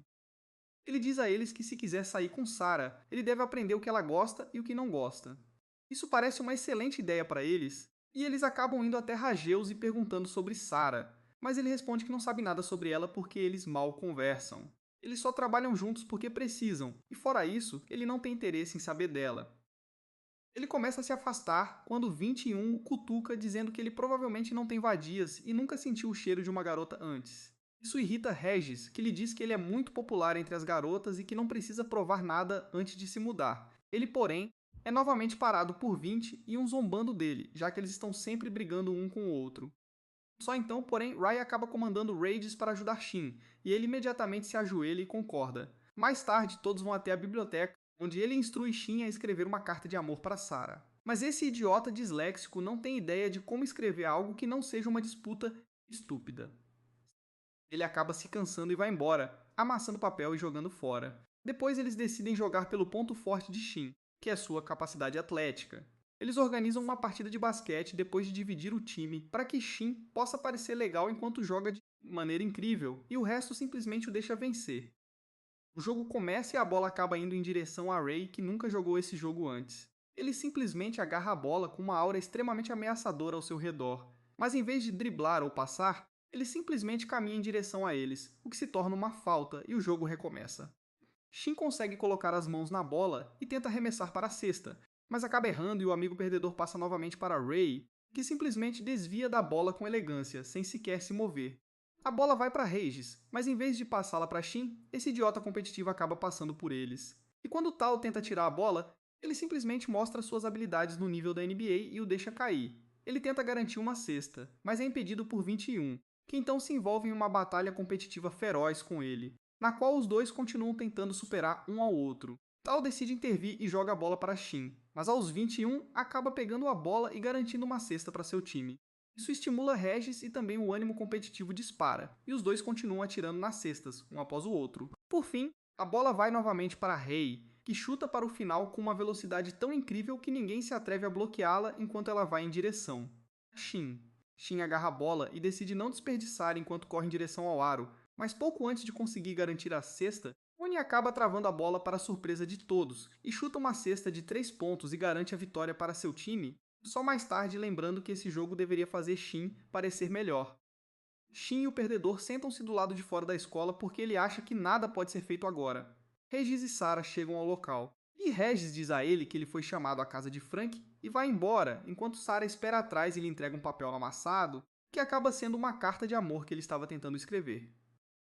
[SPEAKER 1] Ele diz a eles que se quiser sair com Sarah, ele deve aprender o que ela gosta e o que não gosta. Isso parece uma excelente ideia para eles, e eles acabam indo até Rageus e perguntando sobre Sarah, mas ele responde que não sabe nada sobre ela porque eles mal conversam. Eles só trabalham juntos porque precisam, e fora isso, ele não tem interesse em saber dela. Ele começa a se afastar quando 21 o cutuca dizendo que ele provavelmente não tem vadias e nunca sentiu o cheiro de uma garota antes. Isso irrita Regis, que lhe diz que ele é muito popular entre as garotas e que não precisa provar nada antes de se mudar. Ele, porém, é novamente parado por 20 e um zombando dele, já que eles estão sempre brigando um com o outro. Só então, porém, Rai acaba comandando Regis para ajudar Shin, e ele imediatamente se ajoelha e concorda. Mais tarde, todos vão até a biblioteca, onde ele instrui Shin a escrever uma carta de amor para Sarah. Mas esse idiota disléxico não tem ideia de como escrever algo que não seja uma disputa estúpida. Ele acaba se cansando e vai embora, amassando papel e jogando fora. Depois eles decidem jogar pelo ponto forte de Shin, que é sua capacidade atlética. Eles organizam uma partida de basquete depois de dividir o time para que Shin possa parecer legal enquanto joga de maneira incrível, e o resto simplesmente o deixa vencer. O jogo começa e a bola acaba indo em direção a Ray, que nunca jogou esse jogo antes. Ele simplesmente agarra a bola com uma aura extremamente ameaçadora ao seu redor, mas em vez de driblar ou passar, ele simplesmente caminha em direção a eles, o que se torna uma falta e o jogo recomeça. Shin consegue colocar as mãos na bola e tenta arremessar para a cesta, mas acaba errando e o amigo perdedor passa novamente para Ray, que simplesmente desvia da bola com elegância, sem sequer se mover. A bola vai para Regis, mas em vez de passá-la para Shin, esse idiota competitivo acaba passando por eles. E quando Tal tenta tirar a bola, ele simplesmente mostra suas habilidades no nível da NBA e o deixa cair. Ele tenta garantir uma cesta, mas é impedido por 21, que então se envolve em uma batalha competitiva feroz com ele, na qual os dois continuam tentando superar um ao outro. Tal decide intervir e joga a bola para Shin, mas aos 21 acaba pegando a bola e garantindo uma cesta para seu time. Isso estimula Regis e também o ânimo competitivo dispara, e os dois continuam atirando nas cestas, um após o outro. Por fim, a bola vai novamente para Rei, que chuta para o final com uma velocidade tão incrível que ninguém se atreve a bloqueá-la enquanto ela vai em direção a Shin. Shin agarra a bola e decide não desperdiçar enquanto corre em direção ao aro, mas pouco antes de conseguir garantir a cesta, Oni acaba travando a bola para a surpresa de todos e chuta uma cesta de 3 pontos e garante a vitória para seu time, só mais tarde lembrando que esse jogo deveria fazer Shin parecer melhor. Shin e o perdedor sentam-se do lado de fora da escola porque ele acha que nada pode ser feito agora. Regis e Sarah chegam ao local, e Regis diz a ele que ele foi chamado à casa de Frank e vai embora, enquanto Sarah espera atrás e lhe entrega um papel amassado, que acaba sendo uma carta de amor que ele estava tentando escrever.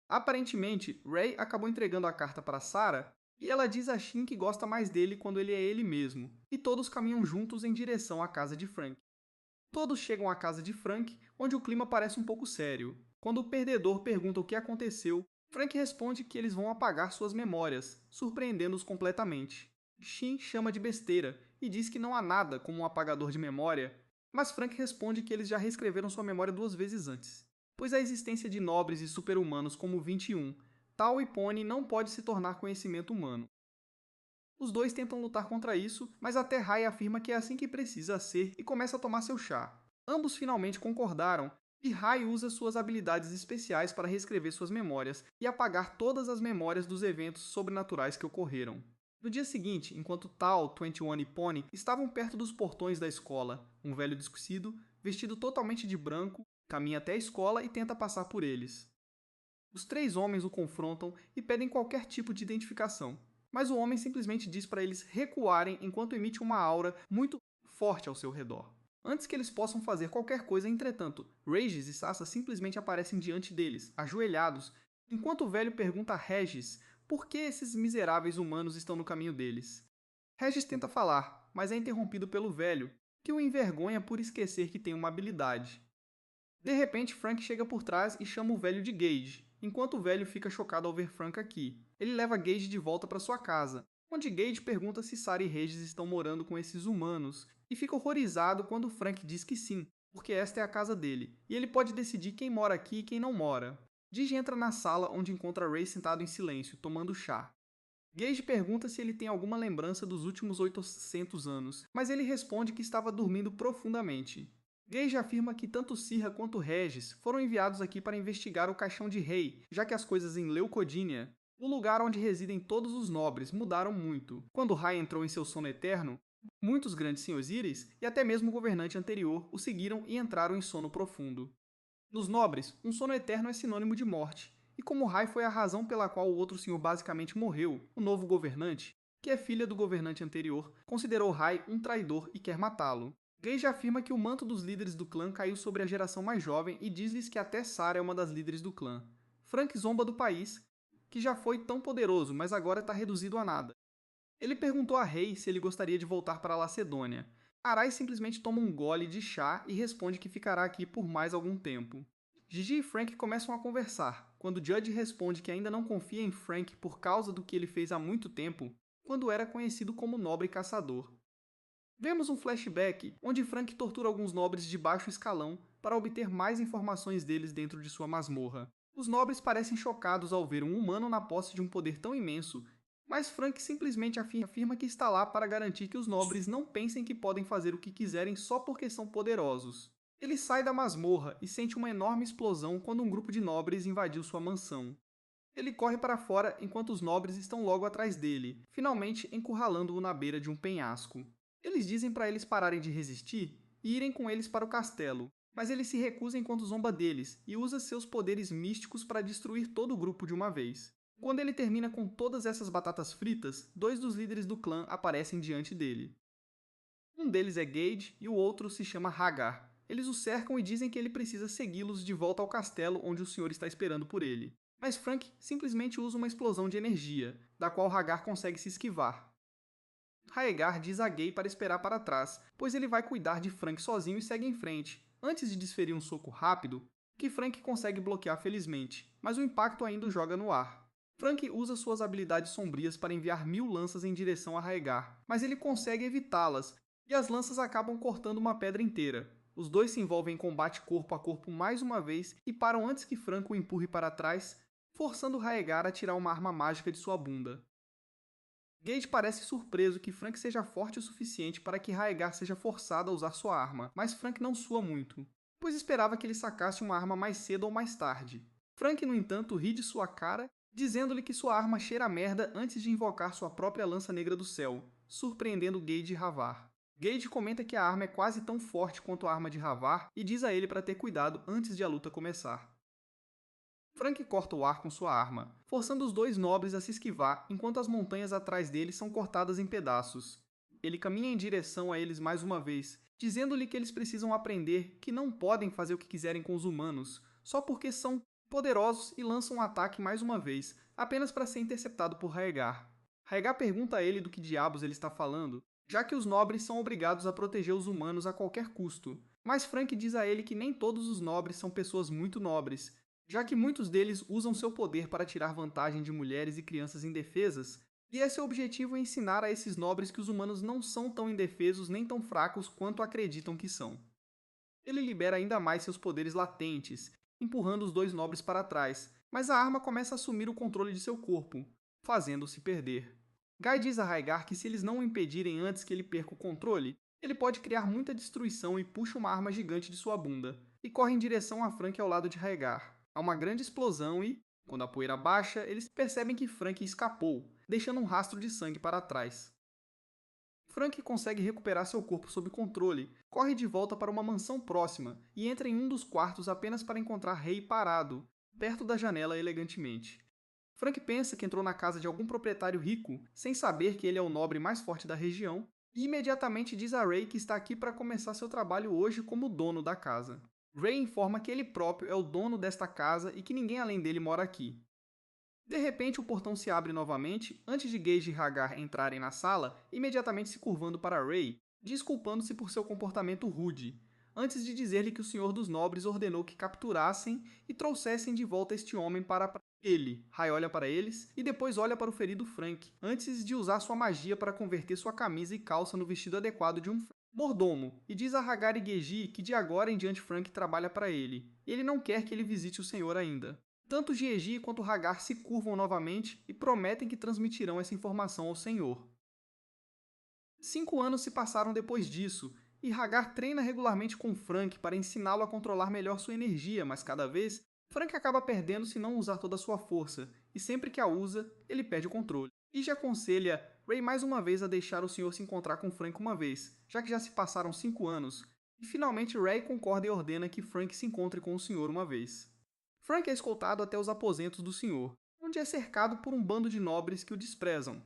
[SPEAKER 1] Aparentemente, Ray acabou entregando a carta para Sarah e ela diz a Shin que gosta mais dele quando ele é ele mesmo, e todos caminham juntos em direção à casa de Frank. Todos chegam à casa de Frank, onde o clima parece um pouco sério. Quando o perdedor pergunta o que aconteceu, Frank responde que eles vão apagar suas memórias, surpreendendo-os completamente. Shin chama de besteira e diz que não há nada como um apagador de memória, mas Frank responde que eles já reescreveram sua memória 2 vezes antes, pois a existência de nobres e super-humanos como 21, Tal e Pony não pode se tornar conhecimento humano. Os dois tentam lutar contra isso, mas até Rai afirma que é assim que precisa ser e começa a tomar seu chá. Ambos finalmente concordaram, e Rai usa suas habilidades especiais para reescrever suas memórias e apagar todas as memórias dos eventos sobrenaturais que ocorreram. No dia seguinte, enquanto Tal, 21 e Pony estavam perto dos portões da escola, um velho desconhecido, vestido totalmente de branco, caminha até a escola e tenta passar por eles. Os 3 homens o confrontam e pedem qualquer tipo de identificação, mas o homem simplesmente diz para eles recuarem enquanto emite uma aura muito forte ao seu redor. Antes que eles possam fazer qualquer coisa, entretanto, Regis e Sasa simplesmente aparecem diante deles, ajoelhados, enquanto o velho pergunta a Regis por que esses miseráveis humanos estão no caminho deles. Regis tenta falar, mas é interrompido pelo velho, que o envergonha por esquecer que tem uma habilidade. De repente, Frank chega por trás e chama o velho de Gage, enquanto o velho fica chocado ao ver Frank aqui. Ele leva Gage de volta para sua casa, onde Gage pergunta se Sarah e Regis estão morando com esses humanos, e fica horrorizado quando Frank diz que sim, porque esta é a casa dele, e ele pode decidir quem mora aqui e quem não mora. Gage entra na sala onde encontra Ray sentado em silêncio, tomando chá. Gage pergunta se ele tem alguma lembrança dos últimos 800 anos, mas ele responde que estava dormindo profundamente. Gage afirma que tanto Sirra quanto Regis foram enviados aqui para investigar o caixão de rei, já que as coisas em Leucodínia, o lugar onde residem todos os nobres, mudaram muito. Quando Rai entrou em seu sono eterno, muitos grandes senhores Íris e até mesmo o governante anterior o seguiram e entraram em sono profundo. Nos nobres, um sono eterno é sinônimo de morte, e como Rai foi a razão pela qual o outro senhor basicamente morreu, o novo governante, que é filha do governante anterior, considerou Rai um traidor e quer matá-lo. Gage afirma que o manto dos líderes do clã caiu sobre a geração mais jovem e diz-lhes que até Sarah é uma das líderes do clã. Frank zomba do país, que já foi tão poderoso, mas agora está reduzido a nada. Ele perguntou a Rei se ele gostaria de voltar para Lacedônia. Arai simplesmente toma um gole de chá e responde que ficará aqui por mais algum tempo. Gigi e Frank começam a conversar, quando Judge responde que ainda não confia em Frank por causa do que ele fez há muito tempo, quando era conhecido como nobre caçador. Vemos um flashback onde Frank tortura alguns nobres de baixo escalão para obter mais informações deles dentro de sua masmorra. Os nobres parecem chocados ao ver um humano na posse de um poder tão imenso, mas Frank simplesmente afirma que está lá para garantir que os nobres não pensem que podem fazer o que quiserem só porque são poderosos. Ele sai da masmorra e sente uma enorme explosão quando um grupo de nobres invadiu sua mansão. Ele corre para fora enquanto os nobres estão logo atrás dele, finalmente encurralando-o na beira de um penhasco. Eles dizem para eles pararem de resistir e irem com eles para o castelo, mas ele se recusa enquanto zomba deles e usa seus poderes místicos para destruir todo o grupo de uma vez. Quando ele termina com todas essas batatas fritas, dois dos líderes do clã aparecem diante dele. Um deles é Gage e o outro se chama Hagar. Eles o cercam e dizem que ele precisa segui-los de volta ao castelo onde o senhor está esperando por ele. Mas Frank simplesmente usa uma explosão de energia, da qual Hagar consegue se esquivar. Hagar diz a Gay para esperar para trás, pois ele vai cuidar de Frank sozinho e segue em frente, antes de desferir um soco rápido, que Frank consegue bloquear felizmente, mas o impacto ainda o joga no ar. Frank usa suas habilidades sombrias para enviar 1000 lanças em direção a Hagar, mas ele consegue evitá-las, e as lanças acabam cortando uma pedra inteira. Os dois se envolvem em combate corpo a corpo mais uma vez e param antes que Frank o empurre para trás, forçando Hagar a tirar uma arma mágica de sua bunda. Gage parece surpreso que Frank seja forte o suficiente para que Hagar seja forçado a usar sua arma, mas Frank não sua muito, pois esperava que ele sacasse uma arma mais cedo ou mais tarde. Frank, no entanto, ri de sua cara, dizendo-lhe que sua arma cheira a merda antes de invocar sua própria lança negra do céu, surpreendendo Gage e Havar. Gage comenta que a arma é quase tão forte quanto a arma de Havar e diz a ele para ter cuidado antes de a luta começar. Frank corta o ar com sua arma, forçando os dois nobres a se esquivar enquanto as montanhas atrás dele são cortadas em pedaços. Ele caminha em direção a eles mais uma vez, dizendo-lhe que eles precisam aprender que não podem fazer o que quiserem com os humanos, só porque são poderosos e lançam um ataque mais uma vez, apenas para ser interceptado por Hagar. Hagar pergunta a ele do que diabos ele está falando, já que os nobres são obrigados a proteger os humanos a qualquer custo. Mas Frank diz a ele que nem todos os nobres são pessoas muito nobres, já que muitos deles usam seu poder para tirar vantagem de mulheres e crianças indefesas, e é seu objetivo ensinar a esses nobres que os humanos não são tão indefesos nem tão fracos quanto acreditam que são. Ele libera ainda mais seus poderes latentes, empurrando os dois nobres para trás, mas a arma começa a assumir o controle de seu corpo, fazendo-se perder. Guy diz a Hagar que se eles não o impedirem antes que ele perca o controle, ele pode criar muita destruição e puxa uma arma gigante de sua bunda, e corre em direção a Frank ao lado de Hagar. Há uma grande explosão e, quando a poeira baixa, eles percebem que Frank escapou, deixando um rastro de sangue para trás. Frank consegue recuperar seu corpo sob controle, corre de volta para uma mansão próxima e entra em um dos quartos apenas para encontrar Rei parado, perto da janela elegantemente. Frank pensa que entrou na casa de algum proprietário rico, sem saber que ele é o nobre mais forte da região, e imediatamente diz a Ray que está aqui para começar seu trabalho hoje como dono da casa. Ray informa que ele próprio é o dono desta casa e que ninguém além dele mora aqui. De repente, o portão se abre novamente, antes de Gage e Hagar entrarem na sala, imediatamente se curvando para Ray, desculpando-se por seu comportamento rude, antes de dizer-lhe que o Senhor dos Nobres ordenou que capturassem e trouxessem de volta este homem para ele. Ray olha para eles e depois olha para o ferido Frank, antes de usar sua magia para converter sua camisa e calça no vestido adequado de um mordomo, e diz a Hagar e Gegi que de agora em diante Frank trabalha para ele, e ele não quer que ele visite o Senhor ainda. Tanto Gegi quanto Hagar se curvam novamente e prometem que transmitirão essa informação ao Senhor. 5 anos se passaram depois disso, e Hagar treina regularmente com Frank para ensiná-lo a controlar melhor sua energia, mas cada vez, Frank acaba perdendo se não usar toda a sua força, e sempre que a usa, ele perde o controle. Gigi aconselha Ray mais uma vez a deixar o senhor se encontrar com Frank uma vez, já que já se passaram 5 anos, e finalmente Ray concorda e ordena que Frank se encontre com o senhor uma vez. Frank é escoltado até os aposentos do senhor, onde é cercado por um bando de nobres que o desprezam.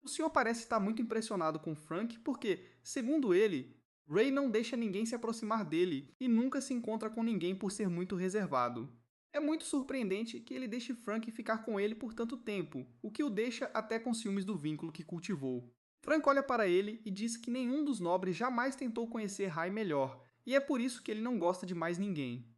[SPEAKER 1] O senhor parece estar muito impressionado com Frank porque, segundo ele, Ray não deixa ninguém se aproximar dele e nunca se encontra com ninguém por ser muito reservado. É muito surpreendente que ele deixe Frank ficar com ele por tanto tempo, o que o deixa até com ciúmes do vínculo que cultivou. Frank olha para ele e diz que nenhum dos nobres jamais tentou conhecer Rai melhor, e é por isso que ele não gosta de mais ninguém.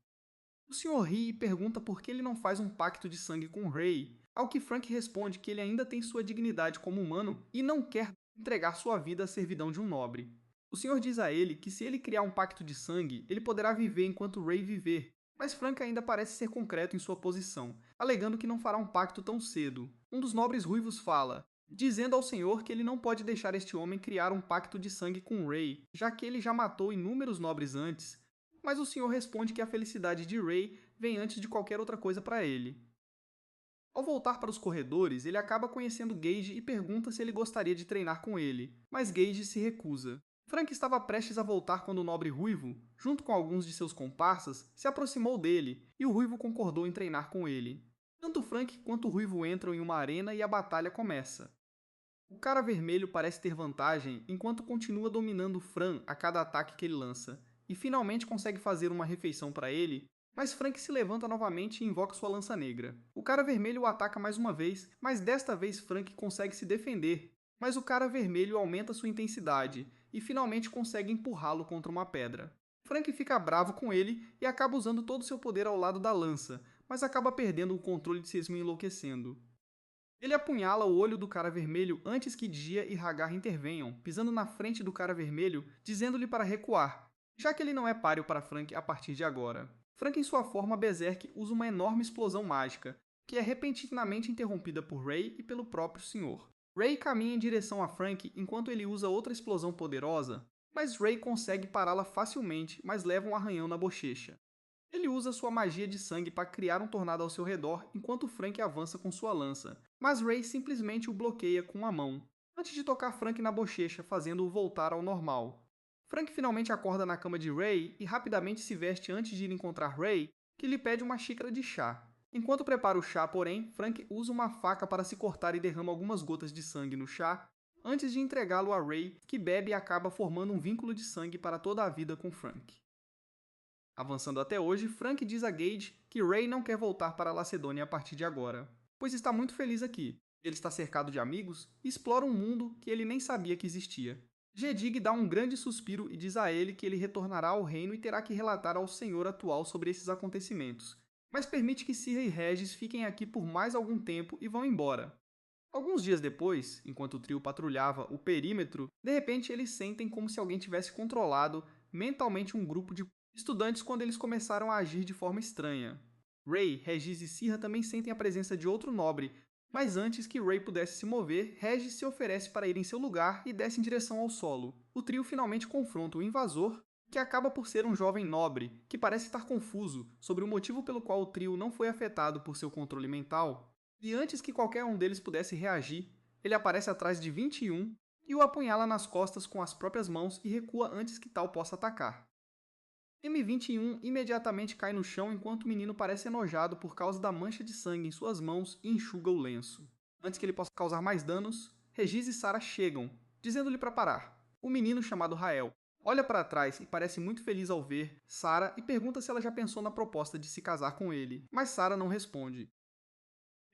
[SPEAKER 1] O Sr. ri e pergunta por que ele não faz um pacto de sangue com Ray, ao que Frank responde que ele ainda tem sua dignidade como humano e não quer entregar sua vida à servidão de um nobre. O Senhor diz a ele que se ele criar um pacto de sangue, ele poderá viver enquanto Ray viver, mas Frank ainda parece ser concreto em sua posição, alegando que não fará um pacto tão cedo. Um dos nobres ruivos fala, dizendo ao Senhor que ele não pode deixar este homem criar um pacto de sangue com Ray, já que ele já matou inúmeros nobres antes, mas o Senhor responde que a felicidade de Ray vem antes de qualquer outra coisa para ele. Ao voltar para os corredores, ele acaba conhecendo Gage e pergunta se ele gostaria de treinar com ele, mas Gage se recusa. Frank estava prestes a voltar quando o nobre ruivo, junto com alguns de seus comparsas, se aproximou dele e o ruivo concordou em treinar com ele. Tanto Frank quanto o ruivo entram em uma arena e a batalha começa. O cara vermelho parece ter vantagem enquanto continua dominando Fran a cada ataque que ele lança, e finalmente consegue fazer uma refeição para ele, mas Frank se levanta novamente e invoca sua lança negra. O cara vermelho o ataca mais uma vez, mas desta vez Frank consegue se defender, mas o cara vermelho aumenta sua intensidade e finalmente consegue empurrá-lo contra uma pedra. Frank fica bravo com ele e acaba usando todo o seu poder ao lado da lança, mas acaba perdendo o controle de si mesmo e enlouquecendo. Ele apunhala o olho do cara vermelho antes que Dia e Hagar intervenham, pisando na frente do cara vermelho, dizendo-lhe para recuar, já que ele não é páreo para Frank a partir de agora. Frank, em sua forma Berserk, usa uma enorme explosão mágica, que é repentinamente interrompida por Ray e pelo próprio Senhor. Ray caminha em direção a Frank enquanto ele usa outra explosão poderosa, mas Ray consegue pará-la facilmente, mas leva um arranhão na bochecha. Ele usa sua magia de sangue para criar um tornado ao seu redor enquanto Frank avança com sua lança, mas Ray simplesmente o bloqueia com a mão, antes de tocar Frank na bochecha, fazendo-o voltar ao normal. Frank finalmente acorda na cama de Ray e rapidamente se veste antes de ir encontrar Ray, que lhe pede uma xícara de chá. Enquanto prepara o chá, porém, Frank usa uma faca para se cortar e derrama algumas gotas de sangue no chá, antes de entregá-lo a Ray, que bebe e acaba formando um vínculo de sangue para toda a vida com Frank. Avançando até hoje, Frank diz a Gage que Ray não quer voltar para Lacedônia a partir de agora, pois está muito feliz aqui. Ele está cercado de amigos e explora um mundo que ele nem sabia que existia. Gedig dá um grande suspiro e diz a ele que ele retornará ao reino e terá que relatar ao senhor atual sobre esses acontecimentos, mas permite que Ciri e Regis fiquem aqui por mais algum tempo e vão embora. Alguns dias depois, enquanto o trio patrulhava o perímetro, de repente eles sentem como se alguém tivesse controlado mentalmente um grupo de estudantes quando eles começaram a agir de forma estranha. Ray, Regis e Sirra também sentem a presença de outro nobre, mas antes que Ray pudesse se mover, Regis se oferece para ir em seu lugar e desce em direção ao solo. O trio finalmente confronta o invasor, que acaba por ser um jovem nobre, que parece estar confuso sobre o motivo pelo qual o trio não foi afetado por seu controle mental. E antes que qualquer um deles pudesse reagir, ele aparece atrás de 21 e o apunhala nas costas com as próprias mãos e recua antes que tal possa atacar. M21 imediatamente cai no chão enquanto o menino parece enojado por causa da mancha de sangue em suas mãos e enxuga o lenço. Antes que ele possa causar mais danos, Regis e Sarah chegam, dizendo-lhe para parar. O menino, chamado Rael, olha para trás e parece muito feliz ao ver Sarah e pergunta se ela já pensou na proposta de se casar com ele, mas Sarah não responde.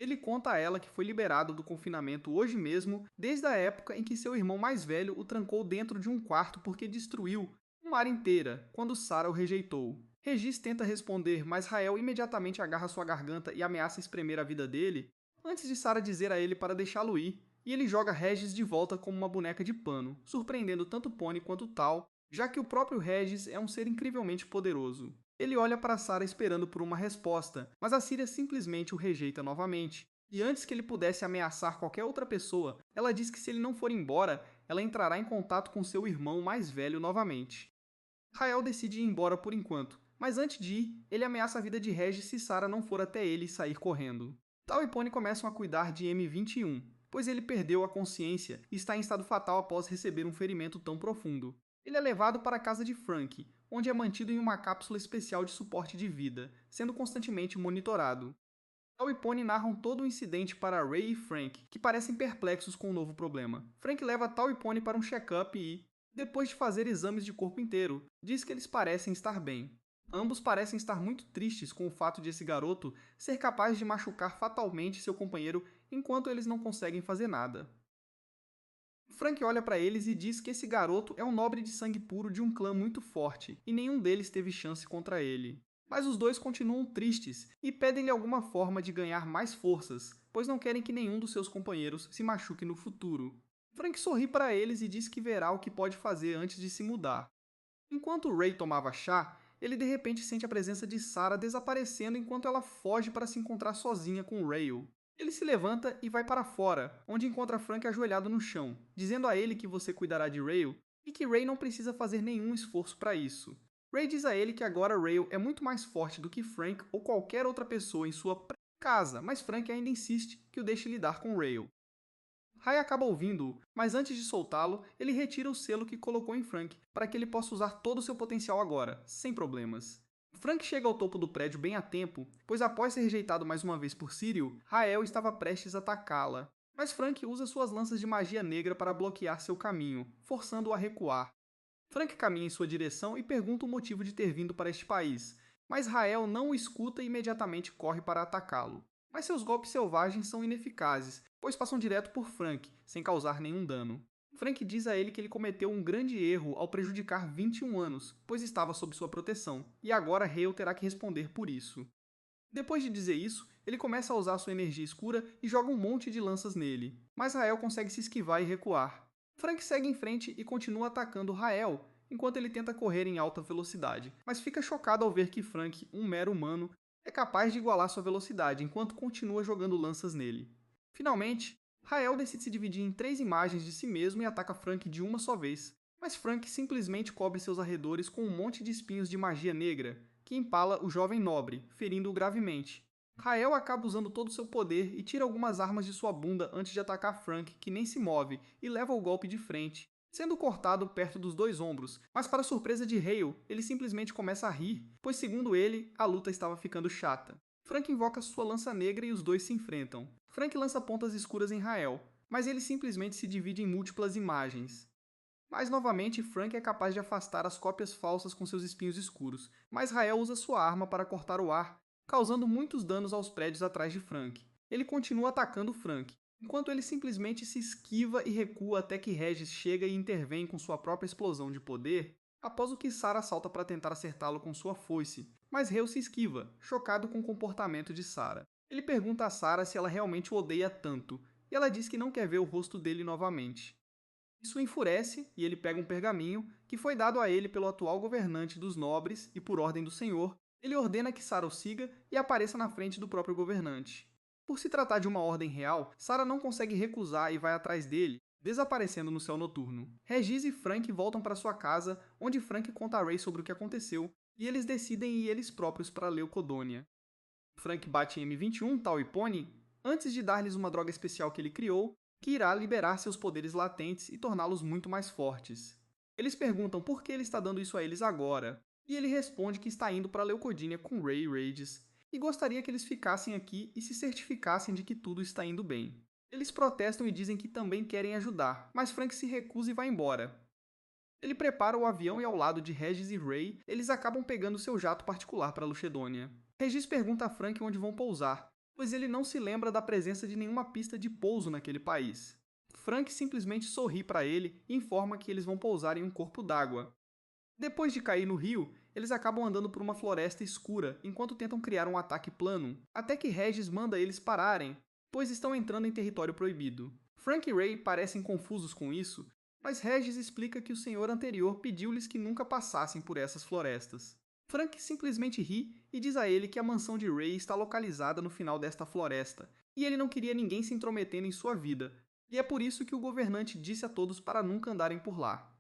[SPEAKER 1] Ele conta a ela que foi liberado do confinamento hoje mesmo, desde a época em que seu irmão mais velho o trancou dentro de um quarto porque destruiu uma área inteira, quando Sarah o rejeitou. Regis tenta responder, mas Rael imediatamente agarra sua garganta e ameaça espremer a vida dele, antes de Sarah dizer a ele para deixá-lo ir, e ele joga Regis de volta como uma boneca de pano, surpreendendo tanto Pony quanto Tal, já que o próprio Regis é um ser incrivelmente poderoso. Ele olha para Sarah esperando por uma resposta, mas a Síria simplesmente o rejeita novamente. E antes que ele pudesse ameaçar qualquer outra pessoa, ela diz que se ele não for embora, ela entrará em contato com seu irmão mais velho novamente. Rael decide ir embora por enquanto, mas antes de ir, ele ameaça a vida de Regis se Sarah não for até ele e sair correndo. Tal e Pony começam a cuidar de M21, pois ele perdeu a consciência e está em estado fatal após receber um ferimento tão profundo. Ele é levado para a casa de Frank, onde é mantido em uma cápsula especial de suporte de vida, sendo constantemente monitorado. Tal e Pony narram todo o incidente para Ray e Frank, que parecem perplexos com o novo problema. Frank leva Tal e Pony para um check-up e, depois de fazer exames de corpo inteiro, diz que eles parecem estar bem. Ambos parecem estar muito tristes com o fato de esse garoto ser capaz de machucar fatalmente seu companheiro enquanto eles não conseguem fazer nada. Frank olha para eles e diz que esse garoto é um nobre de sangue puro de um clã muito forte e nenhum deles teve chance contra ele. Mas os dois continuam tristes e pedem-lhe alguma forma de ganhar mais forças, pois não querem que nenhum dos seus companheiros se machuque no futuro. Frank sorri para eles e diz que verá o que pode fazer antes de se mudar. Enquanto Ray tomava chá, ele de repente sente a presença de Sarah desaparecendo enquanto ela foge para se encontrar sozinha com Rail. Ele se levanta e vai para fora, onde encontra Frank ajoelhado no chão, dizendo a ele que você cuidará de Rail e que Ray não precisa fazer nenhum esforço para isso. Ray diz a ele que agora Rail é muito mais forte do que Frank ou qualquer outra pessoa em sua casa, mas Frank ainda insiste que o deixe lidar com Rail. Ray acaba ouvindo-o, mas antes de soltá-lo, ele retira o selo que colocou em Frank, para que ele possa usar todo o seu potencial agora, sem problemas. Frank chega ao topo do prédio bem a tempo, pois após ser rejeitado mais uma vez por Cyril, Rael estava prestes a atacá-la. Mas Frank usa suas lanças de magia negra para bloquear seu caminho, forçando-o a recuar. Frank caminha em sua direção e pergunta o motivo de ter vindo para este país, mas Rael não o escuta e imediatamente corre para atacá-lo. Mas seus golpes selvagens são ineficazes, pois passam direto por Frank, sem causar nenhum dano. Frank diz a ele que ele cometeu um grande erro ao prejudicar 21 anos, pois estava sob sua proteção, e agora Hale terá que responder por isso. Depois de dizer isso, ele começa a usar sua energia escura e joga um monte de lanças nele, mas Rael consegue se esquivar e recuar. Frank segue em frente e continua atacando Rael, enquanto ele tenta correr em alta velocidade, mas fica chocado ao ver que Frank, um mero humano, é capaz de igualar sua velocidade enquanto continua jogando lanças nele. Finalmente, Rael decide se dividir em 3 imagens de si mesmo e ataca Frank de uma só vez, mas Frank simplesmente cobre seus arredores com um monte de espinhos de magia negra, que empala o jovem nobre, ferindo-o gravemente. Rael acaba usando todo o seu poder e tira algumas armas de sua bunda antes de atacar Frank, que nem se move, e leva o golpe de frente, sendo cortado perto dos 2 ombros, mas para surpresa de Hale, ele simplesmente começa a rir, pois segundo ele, a luta estava ficando chata. Frank invoca sua lança negra e os dois se enfrentam. Frank lança pontas escuras em Rael, mas ele simplesmente se divide em múltiplas imagens. Mas novamente, Frank é capaz de afastar as cópias falsas com seus espinhos escuros, mas Rael usa sua arma para cortar o ar, causando muitos danos aos prédios atrás de Frank. Ele continua atacando Frank, enquanto ele simplesmente se esquiva e recua até que Regis chega e intervém com sua própria explosão de poder, após o que Sarah salta para tentar acertá-lo com sua foice, mas Hale se esquiva, chocado com o comportamento de Sarah. Ele pergunta a Sarah se ela realmente o odeia tanto, e ela diz que não quer ver o rosto dele novamente. Isso o enfurece e ele pega um pergaminho que foi dado a ele pelo atual governante dos nobres e por ordem do senhor. Ele ordena que Sarah o siga e apareça na frente do próprio governante. Por se tratar de uma ordem real, Sarah não consegue recusar e vai atrás dele, desaparecendo no céu noturno. Regis e Frank voltam para sua casa, onde Frank conta a Ray sobre o que aconteceu, e eles decidem ir eles próprios para Leucodônia. Frank bate em M21, Tal e Pony, antes de dar-lhes uma droga especial que ele criou, que irá liberar seus poderes latentes e torná-los muito mais fortes. Eles perguntam por que ele está dando isso a eles agora, e ele responde que está indo para Leucodínia com Ray e Regis, e gostaria que eles ficassem aqui e se certificassem de que tudo está indo bem. Eles protestam e dizem que também querem ajudar, mas Frank se recusa e vai embora. Ele prepara o avião e ao lado de Regis e Ray, eles acabam pegando seu jato particular para Luchedônia. Regis pergunta a Frank onde vão pousar, pois ele não se lembra da presença de nenhuma pista de pouso naquele país. Frank simplesmente sorri para ele e informa que eles vão pousar em um corpo d'água. Depois de cair no rio, eles acabam andando por uma floresta escura enquanto tentam criar um ataque plano, até que Regis manda eles pararem, pois estão entrando em território proibido. Frank e Ray parecem confusos com isso, mas Regis explica que o senhor anterior pediu-lhes que nunca passassem por essas florestas. Frank simplesmente ri e diz a ele que a mansão de Ray está localizada no final desta floresta, e ele não queria ninguém se intrometendo em sua vida, e é por isso que o governante disse a todos para nunca andarem por lá.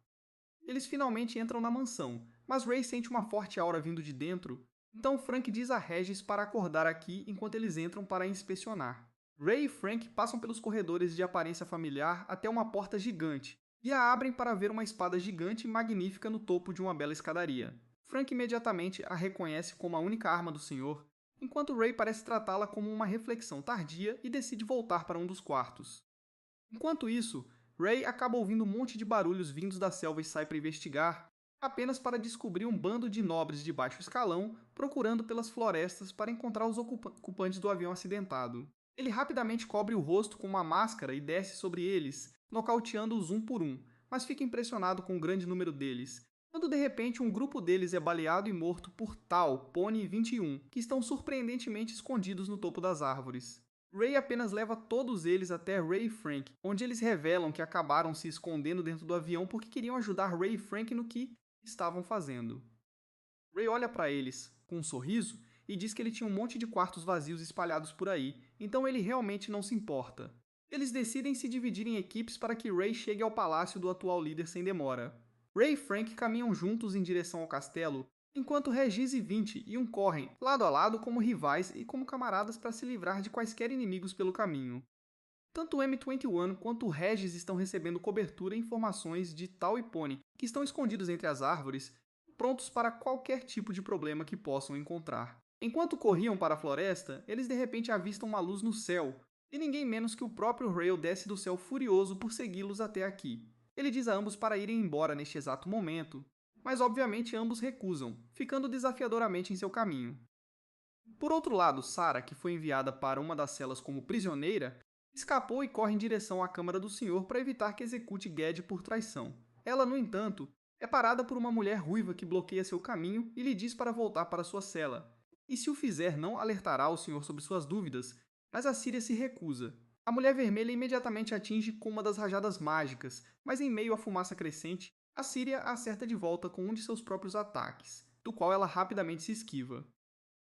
[SPEAKER 1] Eles finalmente entram na mansão, mas Ray sente uma forte aura vindo de dentro, então Frank diz a Regis para acordar aqui enquanto eles entram para inspecionar. Ray e Frank passam pelos corredores de aparência familiar até uma porta gigante, e a abrem para ver uma espada gigante e magnífica no topo de uma bela escadaria. Frank imediatamente a reconhece como a única arma do senhor, enquanto Ray parece tratá-la como uma reflexão tardia e decide voltar para um dos quartos. Enquanto isso, Ray acaba ouvindo um monte de barulhos vindos da selva e sai para investigar, apenas para descobrir um bando de nobres de baixo escalão procurando pelas florestas para encontrar os ocupantes do avião acidentado. Ele rapidamente cobre o rosto com uma máscara e desce sobre eles, nocauteando-os um por um, mas fica impressionado com o grande número deles, quando de repente um grupo deles é baleado e morto por Tal, Pony e 21, que estão surpreendentemente escondidos no topo das árvores. Ray apenas leva todos eles até Ray e Frank, onde eles revelam que acabaram se escondendo dentro do avião porque queriam ajudar Ray e Frank no que estavam fazendo. Ray olha para eles, com um sorriso, e diz que ele tinha um monte de quartos vazios espalhados por aí, então ele realmente não se importa. Eles decidem se dividir em equipes para que Ray chegue ao palácio do atual líder sem demora. Ray e Frank caminham juntos em direção ao castelo, enquanto Regis e 20 iam correm, lado a lado como rivais e como camaradas para se livrar de quaisquer inimigos pelo caminho. Tanto o M21 quanto o Regis estão recebendo cobertura e informações de Tal e Pony, que estão escondidos entre as árvores, prontos para qualquer tipo de problema que possam encontrar. Enquanto corriam para a floresta, eles de repente avistam uma luz no céu, e ninguém menos que o próprio Rail desce do céu furioso por segui-los até aqui. Ele diz a ambos para irem embora neste exato momento, mas obviamente ambos recusam, ficando desafiadoramente em seu caminho. Por outro lado, Sarah, que foi enviada para uma das celas como prisioneira, escapou e corre em direção à Câmara do Senhor para evitar que execute Ged por traição. Ela, no entanto, é parada por uma mulher ruiva que bloqueia seu caminho e lhe diz para voltar para sua cela. E se o fizer, não alertará o Senhor sobre suas dúvidas, mas a Síria se recusa. A Mulher Vermelha imediatamente atinge com uma das rajadas mágicas, mas em meio à fumaça crescente, a Síria a acerta de volta com um de seus próprios ataques, do qual ela rapidamente se esquiva.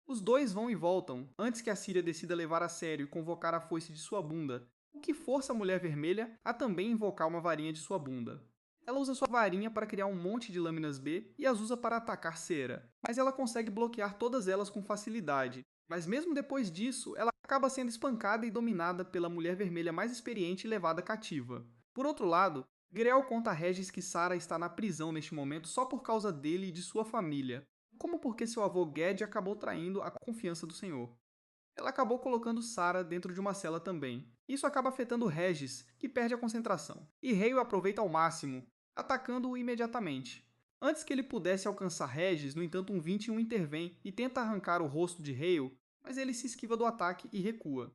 [SPEAKER 1] Os dois vão e voltam, antes que a Síria decida levar a sério e convocar a foice de sua bunda, o que força a Mulher Vermelha a também invocar uma varinha de sua bunda. Ela usa sua varinha para criar um monte de lâminas B e as usa para atacar Cera, mas ela consegue bloquear todas elas com facilidade. Mas mesmo depois disso, ela acaba sendo espancada e dominada pela Mulher Vermelha mais experiente e levada cativa. Por outro lado, Grell conta a Regis que Sarah está na prisão neste momento só por causa dele e de sua família, como porque seu avô Ged acabou traindo a confiança do Senhor. Ela acabou colocando Sarah dentro de uma cela também. Isso acaba afetando Regis, que perde a concentração. E Rei o aproveita ao máximo, atacando-o imediatamente. Antes que ele pudesse alcançar Regis, no entanto um 21 intervém e tenta arrancar o rosto de Hale, mas ele se esquiva do ataque e recua.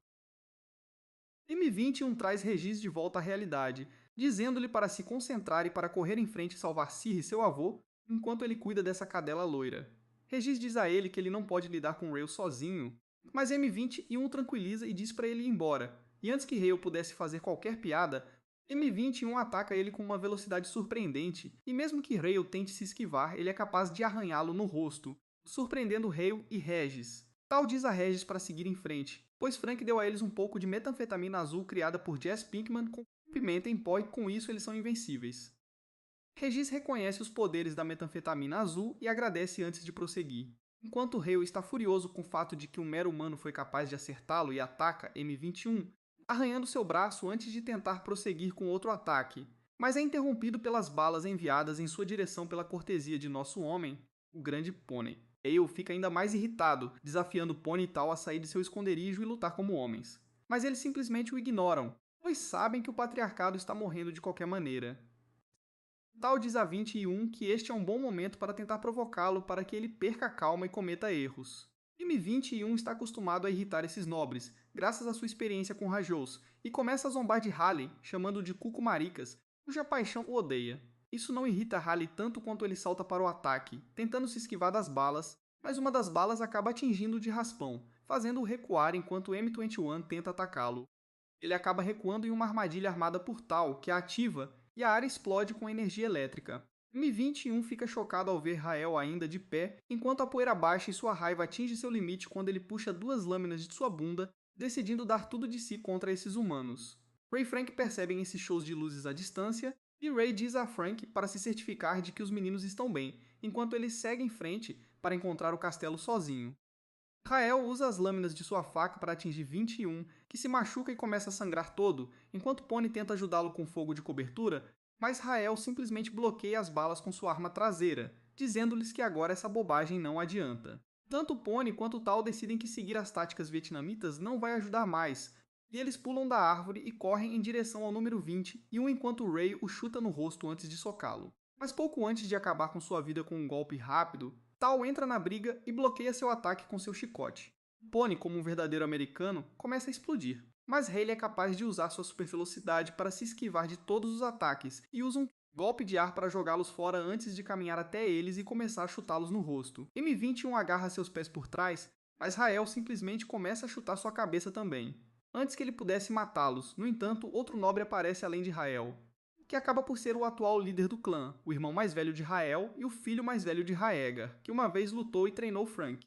[SPEAKER 1] M21 traz Regis de volta à realidade, dizendo-lhe para se concentrar e para correr em frente e salvar Ciri, seu avô, enquanto ele cuida dessa cadela loira. Regis diz a ele que ele não pode lidar com Rail sozinho, mas M21 o tranquiliza e diz para ele ir embora. E antes que Rail pudesse fazer qualquer piada, M21 ataca ele com uma velocidade surpreendente, e mesmo que Rail tente se esquivar, ele é capaz de arranhá-lo no rosto, surpreendendo Rail e Regis. Tal diz a Regis para seguir em frente, pois Frank deu a eles um pouco de metanfetamina azul criada por Jess Pinkman com pimenta em pó e com isso eles são invencíveis. Regis reconhece os poderes da metanfetamina azul e agradece antes de prosseguir. Enquanto Hale está furioso com o fato de que um mero humano foi capaz de acertá-lo e ataca M21, arranhando seu braço antes de tentar prosseguir com outro ataque, mas é interrompido pelas balas enviadas em sua direção pela cortesia de nosso homem, o Grande Pônei. Hale fica ainda mais irritado, desafiando Pony e Tal a sair de seu esconderijo e lutar como homens. Mas eles simplesmente o ignoram, pois sabem que o patriarcado está morrendo de qualquer maneira. Tal diz a 21 que este é um bom momento para tentar provocá-lo para que ele perca a calma e cometa erros. M21 está acostumado a irritar esses nobres, graças à sua experiência com Rajous, e começa a zombar de Halley, chamando-o de Cuco Maricas, cuja paixão o odeia. Isso não irrita Halley tanto quanto ele salta para o ataque, tentando se esquivar das balas, mas uma das balas acaba atingindo-o de raspão, fazendo-o recuar enquanto M21 tenta atacá-lo. Ele acaba recuando em uma armadilha armada por Tal, que a ativa, e a área explode com energia elétrica. M21 fica chocado ao ver Rael ainda de pé, enquanto a poeira baixa e sua raiva atinge seu limite quando ele puxa duas lâminas de sua bunda, decidindo dar tudo de si contra esses humanos. Ray e Frank percebem esses shows de luzes à distância, e Ray diz a Frank para se certificar de que os meninos estão bem, enquanto ele segue em frente para encontrar o castelo sozinho. Rael usa as lâminas de sua faca para atingir 21, que se machuca e começa a sangrar todo, enquanto Pony tenta ajudá-lo com fogo de cobertura, mas Rael simplesmente bloqueia as balas com sua arma traseira, dizendo-lhes que agora essa bobagem não adianta. Tanto Pony quanto Tal decidem que seguir as táticas vietnamitas não vai ajudar mais, e eles pulam da árvore e correm em direção ao número 20, e um enquanto Ray o chuta no rosto antes de socá-lo. Mas pouco antes de acabar com sua vida com um golpe rápido, Tal entra na briga e bloqueia seu ataque com seu chicote. Pony, como um verdadeiro americano, começa a explodir, mas Hayley é capaz de usar sua super velocidade para se esquivar de todos os ataques e usa um golpe de ar para jogá-los fora antes de caminhar até eles e começar a chutá-los no rosto. M21 agarra seus pés por trás, mas Rael simplesmente começa a chutar sua cabeça também. Antes que ele pudesse matá-los, no entanto, outro nobre aparece além de Rael, que acaba por ser o atual líder do clã, o irmão mais velho de Rael e o filho mais velho de Raegar, que uma vez lutou e treinou Frank.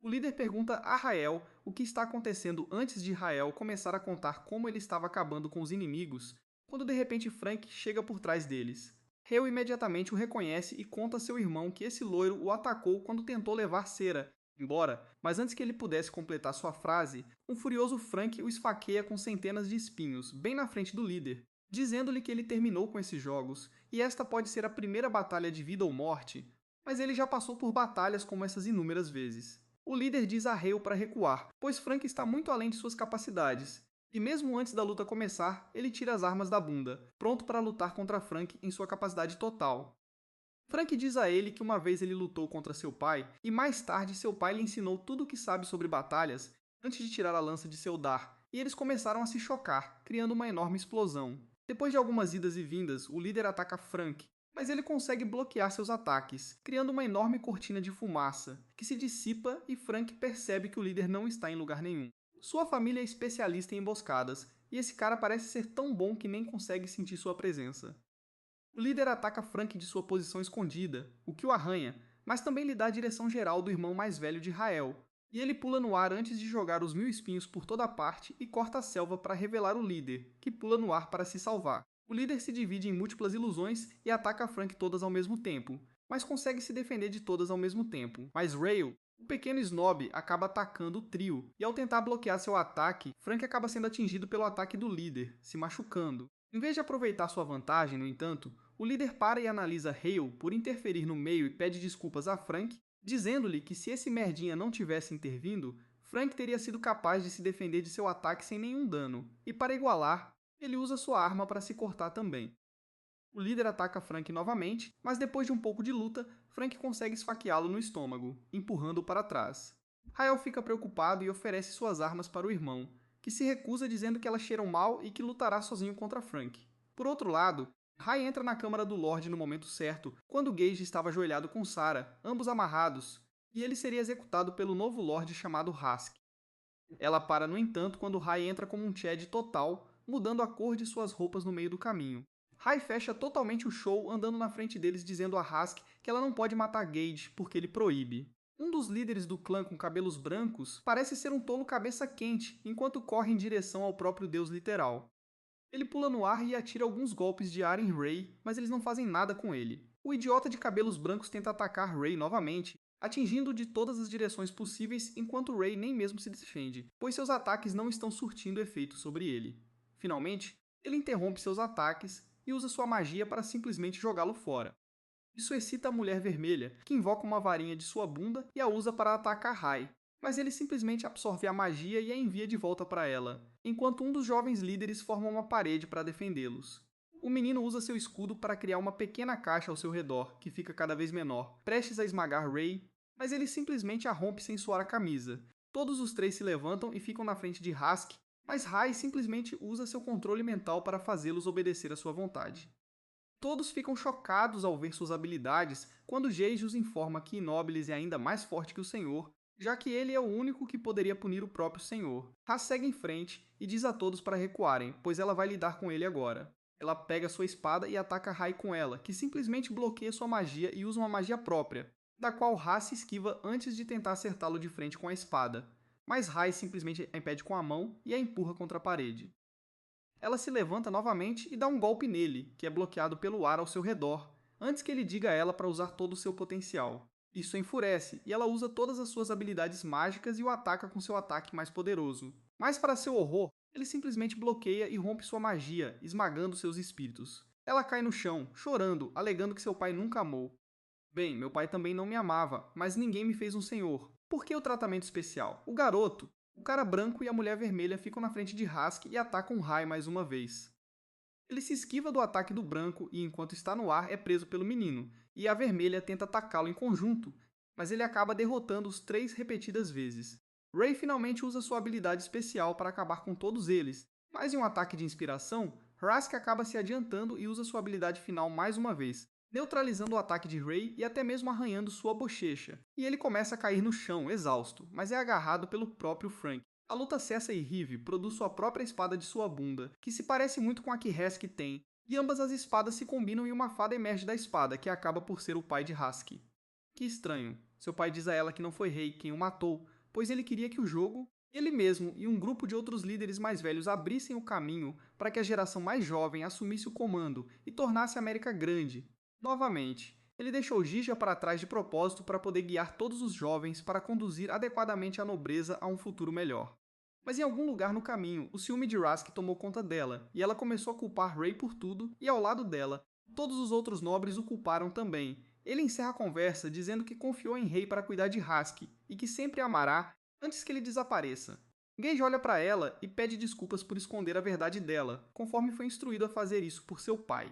[SPEAKER 1] O líder pergunta a Rael o que está acontecendo antes de Rael começar a contar como ele estava acabando com os inimigos, quando de repente Frank chega por trás deles. Hale imediatamente o reconhece e conta a seu irmão que esse loiro o atacou quando tentou levar cera embora, mas antes que ele pudesse completar sua frase, um furioso Frank o esfaqueia com centenas de espinhos, bem na frente do líder, dizendo-lhe que ele terminou com esses jogos, e esta pode ser a primeira batalha de vida ou morte, mas ele já passou por batalhas como essas inúmeras vezes. O líder diz a Hale para recuar, pois Frank está muito além de suas capacidades, e mesmo antes da luta começar, ele tira as armas da bunda, pronto para lutar contra Frank em sua capacidade total. Frank diz a ele que uma vez ele lutou contra seu pai, e mais tarde seu pai lhe ensinou tudo o que sabe sobre batalhas antes de tirar a lança de seu dar, e eles começaram a se chocar, criando uma enorme explosão. Depois de algumas idas e vindas, o líder ataca Frank, mas ele consegue bloquear seus ataques, criando uma enorme cortina de fumaça, que se dissipa e Frank percebe que o líder não está em lugar nenhum. Sua família é especialista em emboscadas, e esse cara parece ser tão bom que nem consegue sentir sua presença. O líder ataca Frank de sua posição escondida, o que o arranha, mas também lhe dá a direção geral do irmão mais velho de Rael, e ele pula no ar antes de jogar os 1000 espinhos por toda parte e corta a selva para revelar o líder, que pula no ar para se salvar. O líder se divide em múltiplas ilusões e ataca Frank todas ao mesmo tempo, mas consegue se defender de todas ao mesmo tempo. Mas Rael, o pequeno snob, acaba atacando o trio, e ao tentar bloquear seu ataque, Frank acaba sendo atingido pelo ataque do líder, se machucando. Em vez de aproveitar sua vantagem, no entanto, o líder para e analisa Hale por interferir no meio e pede desculpas a Frank, dizendo-lhe que se esse merdinha não tivesse intervindo, Frank teria sido capaz de se defender de seu ataque sem nenhum dano, e para igualar, ele usa sua arma para se cortar também. O líder ataca Frank novamente, mas depois de um pouco de luta, Frank consegue esfaqueá-lo no estômago, empurrando-o para trás. Hale fica preocupado e oferece suas armas para o irmão, que se recusa dizendo que elas cheiram mal e que lutará sozinho contra Frank. Por outro lado, Rai entra na câmara do Lorde no momento certo, quando Gage estava ajoelhado com Sarah, ambos amarrados, e ele seria executado pelo novo Lorde chamado Hask. Ela para, no entanto, quando Rai entra como um Chad total, mudando a cor de suas roupas no meio do caminho. Rai fecha totalmente o show andando na frente deles dizendo a Hask que ela não pode matar Gage porque ele proíbe. Um dos líderes do clã com cabelos brancos parece ser um tolo cabeça quente enquanto corre em direção ao próprio deus literal. Ele pula no ar e atira alguns golpes de ar em Ray, mas eles não fazem nada com ele. O idiota de cabelos brancos tenta atacar Ray novamente, atingindo-o de todas as direções possíveis enquanto Ray nem mesmo se defende, pois seus ataques não estão surtindo efeito sobre ele. Finalmente, ele interrompe seus ataques e usa sua magia para simplesmente jogá-lo fora. Isso excita a Mulher Vermelha, que invoca uma varinha de sua bunda e a usa para atacar Rai, mas ele simplesmente absorve a magia e a envia de volta para ela, enquanto um dos jovens líderes forma uma parede para defendê-los. O menino usa seu escudo para criar uma pequena caixa ao seu redor, que fica cada vez menor, prestes a esmagar Ray, mas ele simplesmente a rompe sem suar a camisa. Todos os três se levantam e ficam na frente de Hask, mas Rai simplesmente usa seu controle mental para fazê-los obedecer à sua vontade. Todos ficam chocados ao ver suas habilidades quando Gage os informa que Inobilis é ainda mais forte que o Senhor, já que ele é o único que poderia punir o próprio Senhor. Haas segue em frente e diz a todos para recuarem, pois ela vai lidar com ele agora. Ela pega sua espada e ataca Rai com ela, que simplesmente bloqueia sua magia e usa uma magia própria, da qual Haas se esquiva antes de tentar acertá-lo de frente com a espada. Mas Rai simplesmente a impede com a mão e a empurra contra a parede. Ela se levanta novamente e dá um golpe nele, que é bloqueado pelo ar ao seu redor, antes que ele diga a ela para usar todo o seu potencial. Isso a enfurece, e ela usa todas as suas habilidades mágicas e o ataca com seu ataque mais poderoso. Mas para seu horror, ele simplesmente bloqueia e rompe sua magia, esmagando seus espíritos. Ela cai no chão, chorando, alegando que seu pai nunca amou. Bem, meu pai também não me amava, mas ninguém me fez um senhor. Por que o tratamento especial? O garoto, o cara branco e a mulher vermelha ficam na frente de Hask e atacam Rai mais uma vez. Ele se esquiva do ataque do branco e, enquanto está no ar, é preso pelo menino, e a vermelha tenta atacá-lo em conjunto, mas ele acaba derrotando os 3 repetidas vezes. Ray finalmente usa sua habilidade especial para acabar com todos eles, mas em um ataque de inspiração, Rask acaba se adiantando e usa sua habilidade final mais uma vez, neutralizando o ataque de Ray e até mesmo arranhando sua bochecha, e ele começa a cair no chão, exausto, mas é agarrado pelo próprio Frank. A luta cessa e Rive produz sua própria espada de sua bunda, que se parece muito com a que Rask tem, e ambas as espadas se combinam e uma fada emerge da espada, que acaba por ser o pai de Rask. Que estranho, seu pai diz a ela que não foi Rei quem o matou, pois ele queria que o jogo, ele mesmo e um grupo de outros líderes mais velhos abrissem o caminho para que a geração mais jovem assumisse o comando e tornasse a América grande. Novamente, ele deixou Gija para trás de propósito para poder guiar todos os jovens para conduzir adequadamente a nobreza a um futuro melhor. Mas em algum lugar no caminho, o ciúme de Rask tomou conta dela, e ela começou a culpar Ray por tudo, e ao lado dela, todos os outros nobres o culparam também. Ele encerra a conversa dizendo que confiou em Rei para cuidar de Rask, e que sempre a amará antes que ele desapareça. Gage olha para ela e pede desculpas por esconder a verdade dela, conforme foi instruído a fazer isso por seu pai.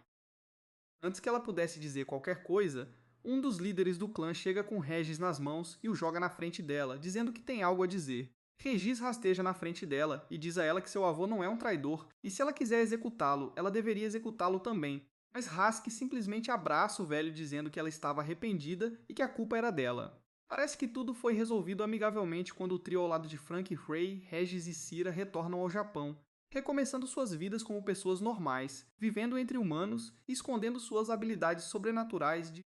[SPEAKER 1] Antes que ela pudesse dizer qualquer coisa, um dos líderes do clã chega com Regis nas mãos e o joga na frente dela, dizendo que tem algo a dizer. Regis rasteja na frente dela e diz a ela que seu avô não é um traidor, e se ela quiser executá-lo, ela deveria executá-lo também. Mas Rask simplesmente abraça o velho dizendo que ela estava arrependida e que a culpa era dela. Parece que tudo foi resolvido amigavelmente quando o trio ao lado de Frank, Ray, Regis e Cira retornam ao Japão, recomeçando suas vidas como pessoas normais, vivendo entre humanos e escondendo suas habilidades sobrenaturais de